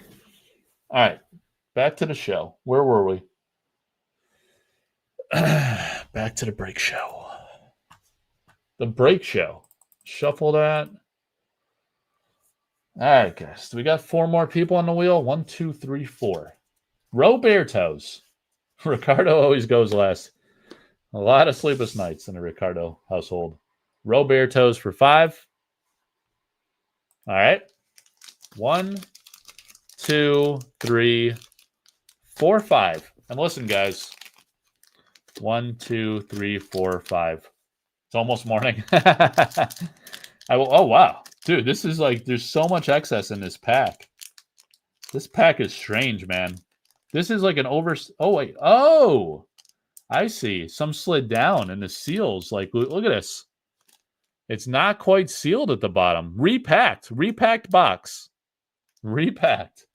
All right. Back to the show. Where were we? Back to the break show. The break show. Shuffle that. All right, guys. We got 4 more people on the wheel. 1, 2, 3, 4. Roberto's. Ricardo always goes last. A lot of sleepless nights in the Ricardo household. Roberto's for 5. All right. 1, 2, 3, 4, 5. And listen, guys. 1, 2, 3, 4, 5. It's almost morning. Oh, wow. Dude, this is like, there's so much excess in this pack. This pack is strange, man. This is like an oh, wait. Oh, I see. Some slid down and the seals. Like, look at this. It's not quite sealed at the bottom. Repacked box. Repacked.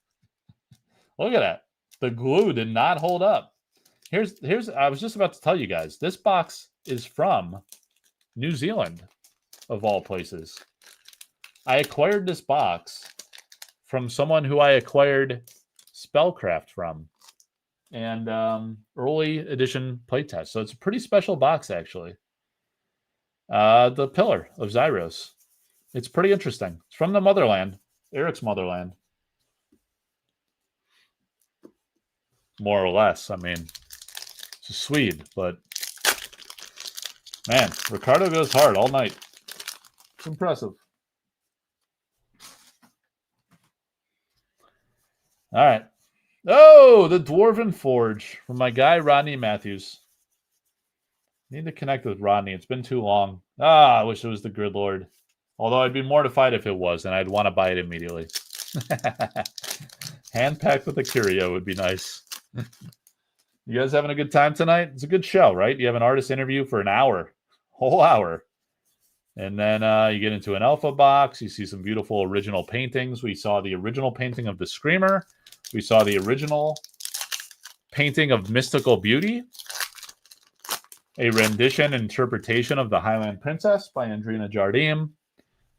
Look at that. The glue did not hold up. I was just about to tell you guys. This box is from New Zealand, of all places. I acquired this box from someone who I acquired Spellcraft from, and early edition playtest. So it's a pretty special box, actually. The Pillar of Zyros. It's pretty interesting. It's from the motherland, Eric's motherland. More or less. I mean, it's a Swede, but man, Ricardo goes hard all night. It's impressive. All right. Oh, the Dwarven Forge from my guy, Rodney Matthews. Need to connect with Rodney. It's been too long. I wish it was the Grid Lord. Although I'd be mortified if it was, and I'd want to buy it immediately. Hand-packed with a curio would be nice. You guys having a good time tonight? It's a good show, right? You have an artist interview for an hour. Whole hour. And then you get into an alpha box. You see some beautiful original paintings. We saw the original painting of the Screamer. We saw the original painting of Mystical Beauty. A rendition and interpretation of the Highland Princess by Andrina Jardim.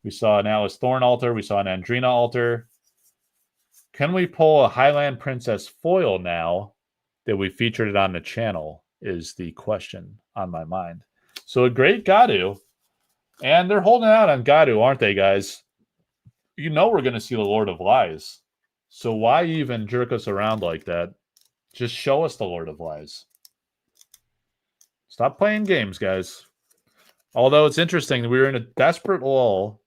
We saw an Alice Thorne altar. We saw an Andrina altar. Can we pull a Highland Princess foil now that we featured it on the channel is the question on my mind. So a great Gadu. And they're holding out on Gadu, aren't they, guys? You know we're going to see the Lord of Lies. So why even jerk us around like that? Just show us the Lord of Lies. Stop playing games, guys. Although it's interesting, we were in a desperate lull,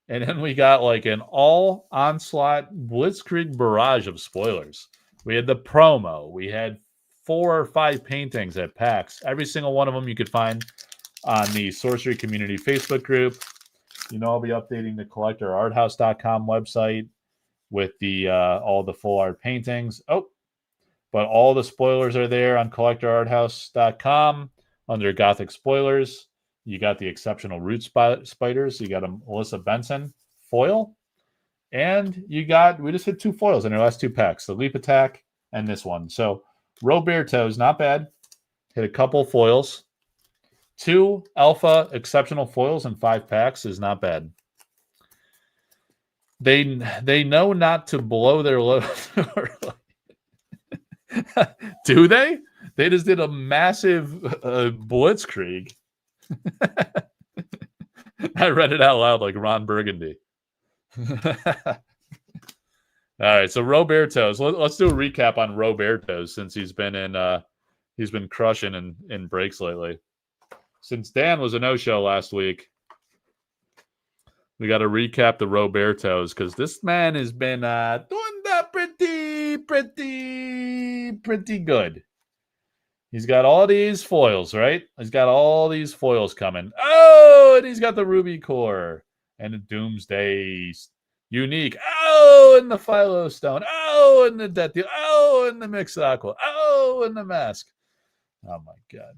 and then we got like an all-onslaught blitzkrieg barrage of spoilers. We had the promo. We had 4 or 5 paintings at PAX. Every single one of them you could find on the Sorcery Community Facebook group. You know, I'll be updating the collectorarthouse.com website with the all the full art paintings. Oh, but all the spoilers are there on collectorarthouse.com under Gothic Spoilers. You got the exceptional root spiders. You got a Melissa Benson foil. And we just hit 2 foils in our last 2 packs, the Leap Attack and this one. So Roberto's not bad. Hit a couple foils. 2 alpha exceptional foils in 5 packs is not bad. They know not to blow their load. Do they? They just did a massive blitzkrieg. I read it out loud like Ron Burgundy. All right, so Roberto's. Let's do a recap on Roberto's since he's been crushing in breaks lately. Since Dan was a no-show last week, we got to recap the Roberto's because this man has been doing that pretty good. He's got all these foils, right? He's got all these foils coming. Oh, and he's got the Ruby Core and the Doomsday Unique. Oh, and the Philo Stone. Oh, and the Death Deal. Oh, and the Mixed Aqua. Oh, and the Mask. Oh, my God.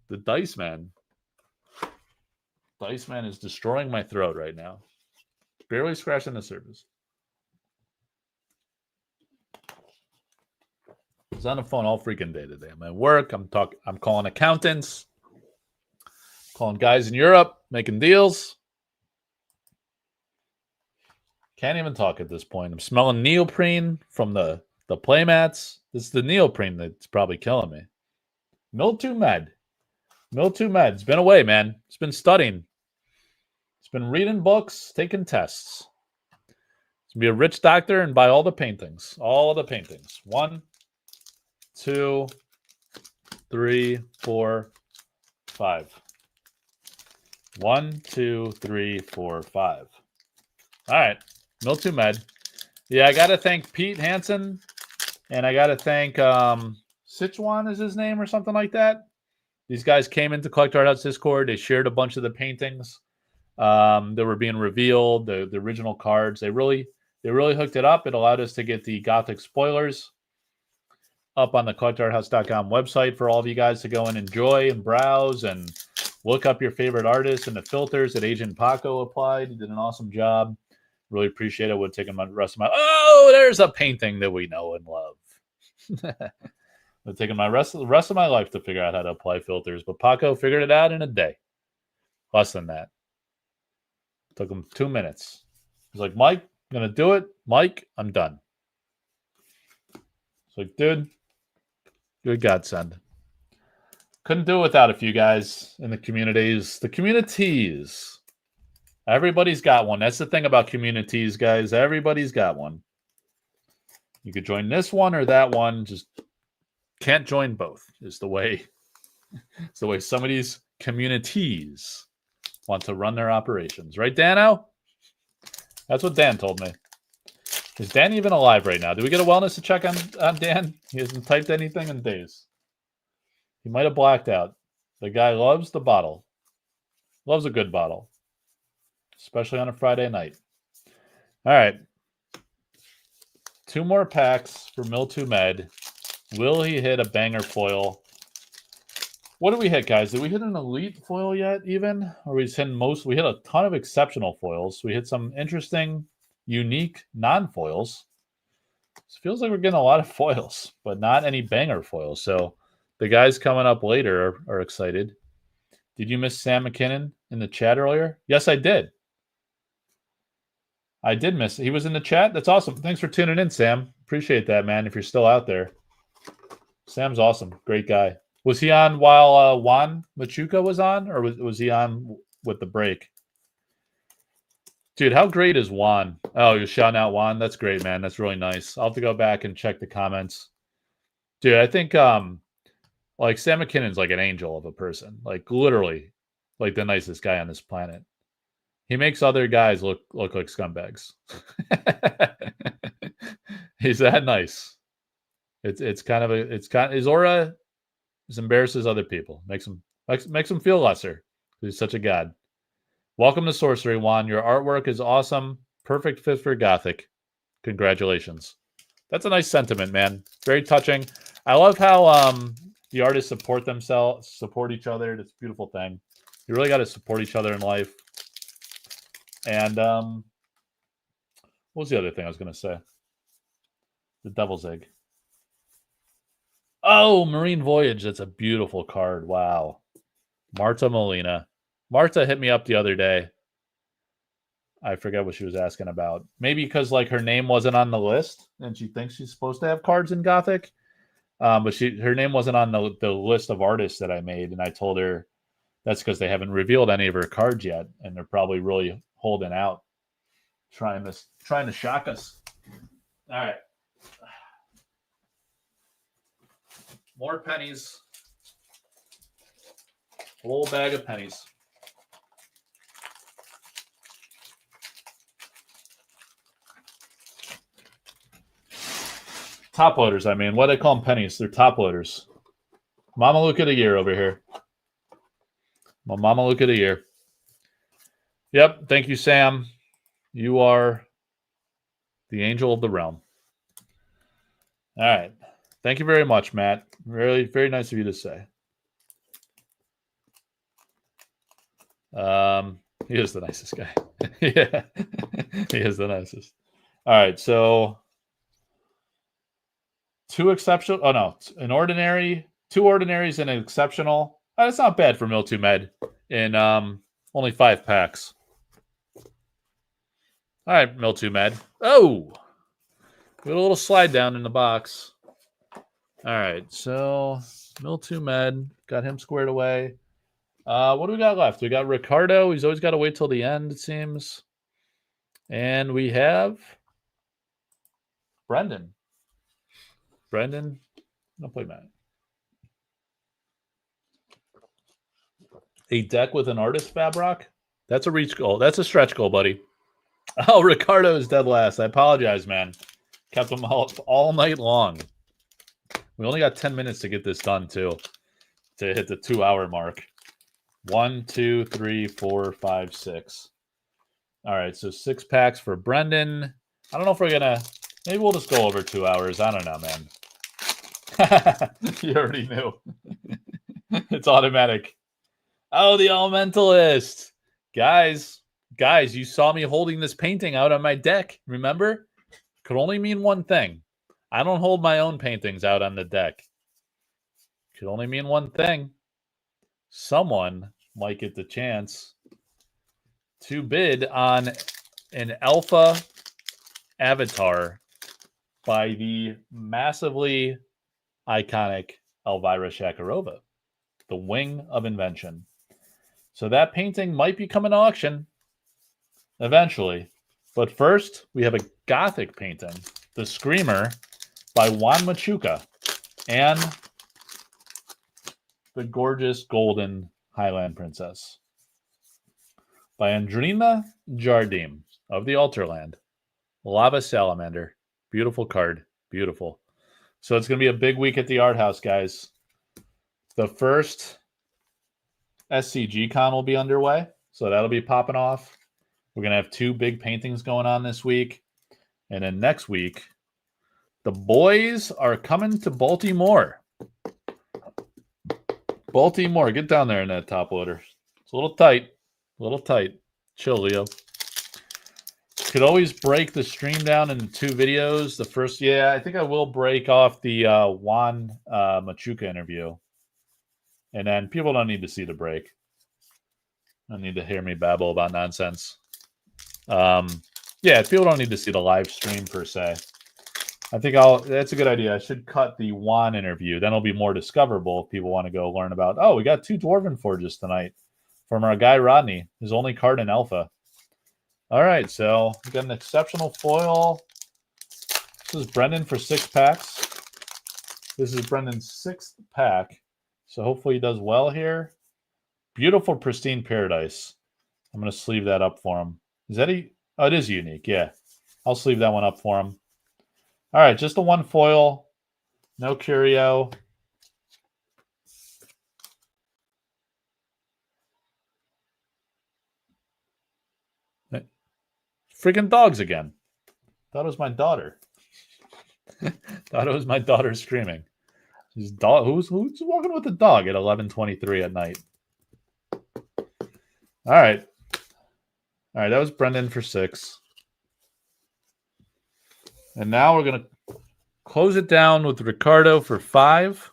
The Dice Man. Dice Man is destroying my throat right now. Barely scratching the surface. I was on the phone all freaking day today. I'm at work. I'm calling accountants. Calling guys in Europe, making deals. Can't even talk at this point. I'm smelling neoprene from the playmats. This is the neoprene that's probably killing me. Miltu Med. Miltu Med's been away, man. It's been studying. It's been reading books, taking tests. It's gonna be a rich doctor and buy all the paintings. All the paintings. 1, 2, 3, 4, 5. 1, 2, 3, 4, 5. All right. Miltu Med. Yeah, I gotta thank Pete Hansen, and I gotta thank Sichuan is his name or something like that. These guys came into Collector Art House Discord. They shared a bunch of the paintings that were being revealed, the original cards. They really hooked it up. It allowed us to get the Gothic spoilers up on the collectorarthouse.com website for all of you guys to go and enjoy and browse and look up your favorite artists and the filters that Agent Paco applied. He did an awesome job. Really appreciate it. Would take the rest of my... Oh, there's a painting that we know and love. It's taken the rest of my life to figure out how to apply filters, but Paco figured it out in a day. Less than that. Took him 2 minutes. He's like, Mike, I'm going to do it. Mike, I'm done. It's like, dude, good godsend. Couldn't do it without a few guys in the communities. The communities. Everybody's got one. That's the thing about communities, guys. Everybody's got one. You could join this one or that one. Just can't join both. Is the way. It's the way some of these communities want to run their operations, right, Dano? That's what Dan told me. Is Dan even alive right now? Did we get a wellness check on Dan? He hasn't typed anything in days. He might have blacked out. The guy loves the bottle. Loves a good bottle. Especially on a Friday night. All right. 2 more packs for Miltu Med. Will he hit a banger foil? What did we hit, guys? Did we hit an elite foil yet, even? Or we hit most? We hit a ton of exceptional foils. We hit some interesting, unique non-foils. It feels like we're getting a lot of foils, but not any banger foils. So the guys coming up later are excited. Did you miss Sam McKinnon in the chat earlier? Yes, I did. I did miss it. He was in the chat. That's awesome. Thanks for tuning in, Sam. Appreciate that, man, if you're still out there. Sam's awesome. Great guy. Was he on while Juan Machuca was on, or was he on with the break? Dude, how great is Juan? Oh, you're shouting out Juan? That's great, man. That's really nice. I'll have to go back and check the comments. Dude, I think like Sam McKinnon's like an angel of a person. Like literally like the nicest guy on this planet. He makes other guys look like scumbags. He's that nice. It's kind of his aura just embarrasses other people. Makes him feel lesser. He's such a god. Welcome to Sorcery, Juan. Your artwork is awesome. Perfect fit for Gothic. Congratulations. That's a nice sentiment, man. Very touching. I love how the artists support themselves, support each other. It's a beautiful thing. You really got to support each other in life. And what was the other thing I was going to say? The Devil's Egg. Oh, Marine Voyage. That's a beautiful card. Wow. Marta Molina. Marta hit me up the other day. I forget what she was asking about. Maybe because like her name wasn't on the list and she thinks she's supposed to have cards in Gothic. But her name wasn't on the list of artists that I made. And I told her that's because they haven't revealed any of her cards yet. And they're probably really holding out. Trying to shock us. All right. More pennies. A whole bag of pennies. Top loaders, I mean. What do they call them? Pennies. They're top loaders. Mama Luke of the year over here. My Mama Luke of the year. Yep. Thank you, Sam. You are the angel of the realm. All right. Thank you very much, Matt. Really, very nice of you to say. He is the nicest guy. Yeah. He is the nicest. All right. So 2 exceptional. Oh, no. An ordinary. 2 ordinaries and an exceptional. That's not bad for Miltu Med in only 5 packs. All right, Miltu Med. Oh! Got a little slide down in the box. All right, so Mill2 Med. Got him squared away. What do we got left? We got Ricardo. He's always got to wait till the end, it seems. And we have Brendan. Brendan, I'll play Matt. A deck with an artist Fabrock? That's a reach goal. That's a stretch goal, buddy. Oh, Ricardo is dead last. I apologize, man. Kept him all night long. We only got 10 minutes to get this done, too, to hit the 2-hour mark. 1, 2, 3, 4, 5, 6. All right, so 6 packs for Brendan. I don't know if we're going to... Maybe we'll just go over 2 hours. I don't know, man. You already knew. It's automatic. Oh, the Elementalist. Guys, you saw me holding this painting out on my deck. Remember? Could only mean one thing. I don't hold my own paintings out on the deck. Could only mean one thing. Someone might get the chance to bid on an alpha avatar by the massively iconic Elvira Shakarova, the Wing of Invention. So that painting might be coming to auction eventually. But first, we have a Gothic painting, The Screamer, by Juan Machuca, and the gorgeous Golden Highland Princess by Andrina Jardim of the Alterland. Lava Salamander. Beautiful card. Beautiful. So it's going to be a big week at the art house, guys. The first SCG Con will be underway, so that'll be popping off. We're going to have 2 big paintings going on this week. And then next week, the boys are coming to Baltimore. Baltimore, get down there in that top loader. It's a little tight. A little tight. Chill, Leo. Could always break the stream down into 2 videos. The first, I think I will break off the Juan Machuca interview. And then people don't need to see the break. Don't need to hear me babble about nonsense. People don't need to see the live stream per se. I think that's a good idea. I should cut the Juan interview. Then it'll be more discoverable if people want to go learn about, we got 2 Dwarven Forges tonight from our guy Rodney, his only card in Alpha. All right, so we got an exceptional foil. This is Brendan for 6 packs. This is Brendan's 6th pack. So hopefully he does well here. Beautiful Pristine Paradise. I'm going to sleeve that up for him. Is that Oh, it is unique. Yeah. I'll sleeve that one up for him. All right, just the 1 foil. No curio. Freaking dogs again. Thought it was my daughter. Thought it was my daughter screaming. Who's walking with a dog at 11:23 at night? All right. That was Brendan for 6. And now we're going to close it down with Ricardo for 5.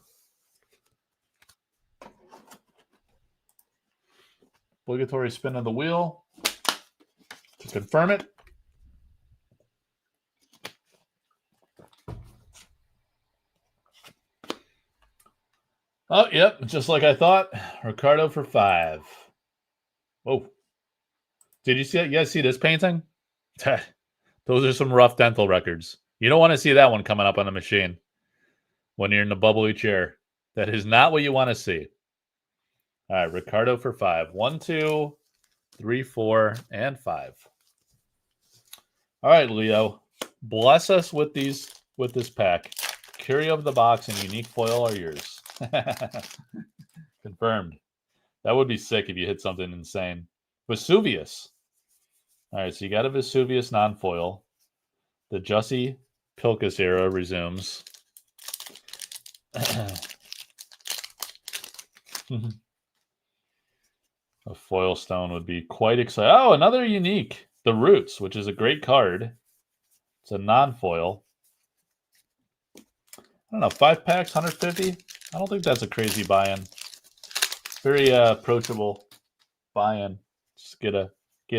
Obligatory spin of the wheel to confirm it. Oh, yep, just like I thought. Ricardo for 5. Whoa. Did you see it? You guys see this painting? Those are some rough dental records. You don't want to see that one coming up on the machine when you're in the bubbly chair. That is not what you want to see. All right, Ricardo for 5. 1, 2, 3, 4, and 5. All right, Leo. Bless us with this pack. Curio of the box and unique foil are yours. Confirmed. That would be sick if you hit something insane. Vesuvius. All right, so you got a Vesuvius non-foil. The Jussie Pilkus era resumes. A foil stone would be quite exciting. Oh, another unique. The Roots, which is a great card. It's a non-foil. I don't know, 5 packs, 150? I don't think that's a crazy buy-in. Very approachable buy-in. Just get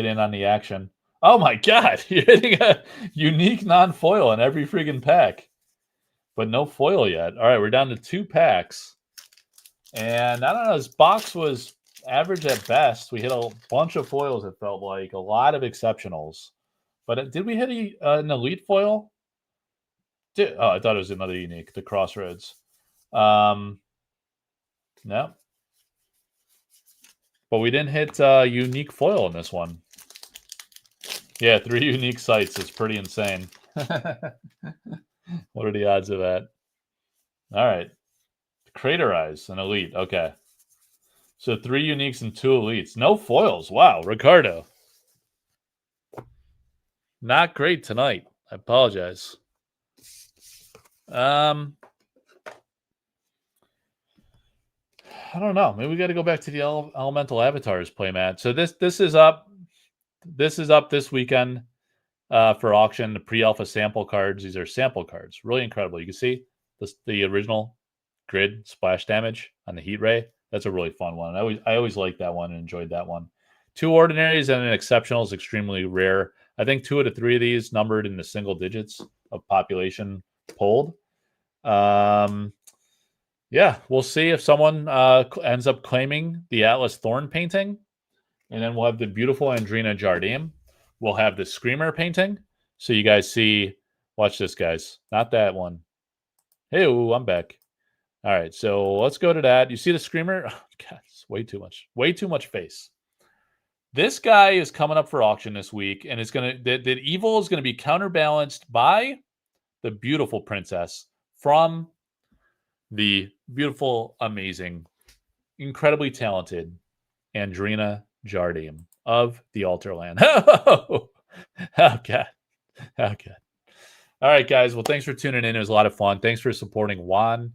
in on the action. Oh my god! You're hitting a unique non-foil in every friggin' pack. But no foil yet. All right, we're down to 2 packs. And I don't know, this box was average at best. We hit a bunch of foils, it felt like. A lot of exceptionals. But did we hit an elite foil? Oh, I thought it was another unique, the Crossroads. No. But we didn't hit unique foil in this one. Yeah, 3 unique sites is pretty insane. What are the odds of that? All right. Crater Eyes, an elite. Okay. So 3 uniques and 2 elites. No foils. Wow, Ricardo. Not great tonight. I apologize. I don't know. Maybe we got to go back to the Elemental Avatars playmat. So this is up. This is up this weekend for auction. The pre-alpha sample cards. These are sample cards. Really incredible. You can see the original grid splash damage on the heat ray. That's a really fun one. I always liked that one and enjoyed that one. 2 ordinaries and an exceptional is extremely rare. I think 2 out of 3 of these numbered in the single digits of population pulled. Yeah, we'll see if someone ends up claiming the Atlas Thorn painting. And then we'll have the beautiful Andrina Jardim. We'll have the Screamer painting. So you guys see, watch this, guys. Not that one. Hey, I'm back. All right, so let's go to that. You see the Screamer? Oh, God, it's way too much. Way too much face. This guy is coming up for auction this week, and it's gonna that evil is gonna be counterbalanced by the beautiful princess from the beautiful, amazing, incredibly talented Andrina Jardim of the Alterland. Oh, God. Oh, God. All right, guys. Well, thanks for tuning in. It was a lot of fun. Thanks for supporting Juan.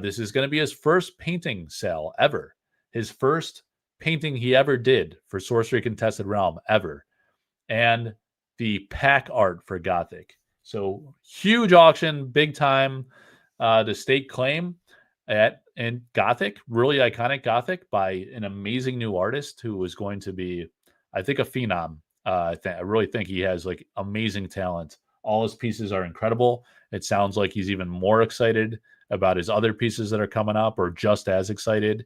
This is going to be his first painting sale ever. His first painting he ever did for Sorcery Contested Realm ever. And the pack art for Gothic. So huge auction, big time. The stake claim in Gothic, really iconic Gothic by an amazing new artist who is going to be, I think, a phenom. I really think he has like amazing talent. All his pieces are incredible. It sounds like he's even more excited about his other pieces that are coming up, or just as excited.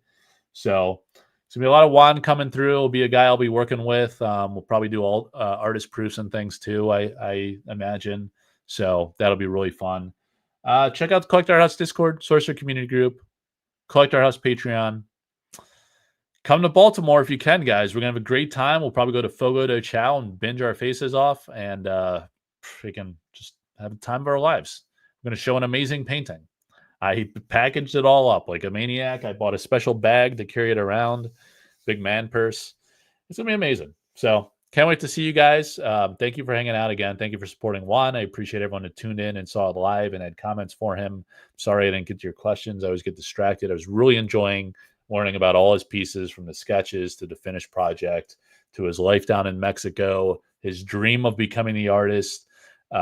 So it's gonna be a lot of Juan coming through. It'll be a guy I'll be working with. We'll probably do all artist proofs and things too, I imagine. So that'll be really fun. Check out the Collect Our House Discord, Sorcerer Community Group, Collect Our House Patreon. Come to Baltimore if you can, guys. We're gonna have a great time. We'll probably go to Fogo de Chao and binge our faces off, and we can just have the time of our lives. We're gonna show an amazing painting. I packaged it all up like a maniac. I bought a special bag to carry it around, big man purse. It's gonna be amazing. So can't wait to see you guys. Thank you for hanging out again. Thank you for supporting Juan. I appreciate everyone that tuned in and saw it live and had comments for him. Sorry I didn't get to your questions. I always get distracted. I was really enjoying learning about all his pieces, from the sketches to the finished project to his life down in Mexico, his dream of becoming the artist,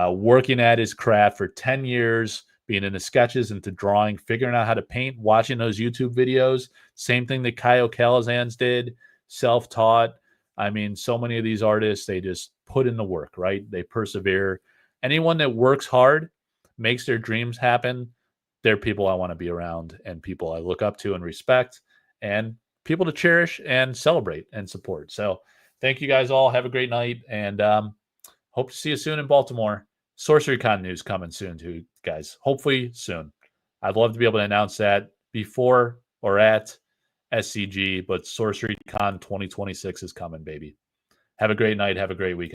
working at his craft for 10 years, being into sketches, into drawing, figuring out how to paint, watching those YouTube videos. Same thing that Caio Calazans did, self-taught. I mean, so many of these artists, they just put in the work, right? They persevere. Anyone that works hard, makes their dreams happen, they're people I want to be around, and people I look up to and respect, and people to cherish and celebrate and support. So thank you guys all. Have a great night, and hope to see you soon in Baltimore. SorceryCon news coming soon too, guys. Hopefully soon. I'd love to be able to announce that before or at SCG, but SorceryCon 2026 is coming, baby. Have a great night. Have a great weekend.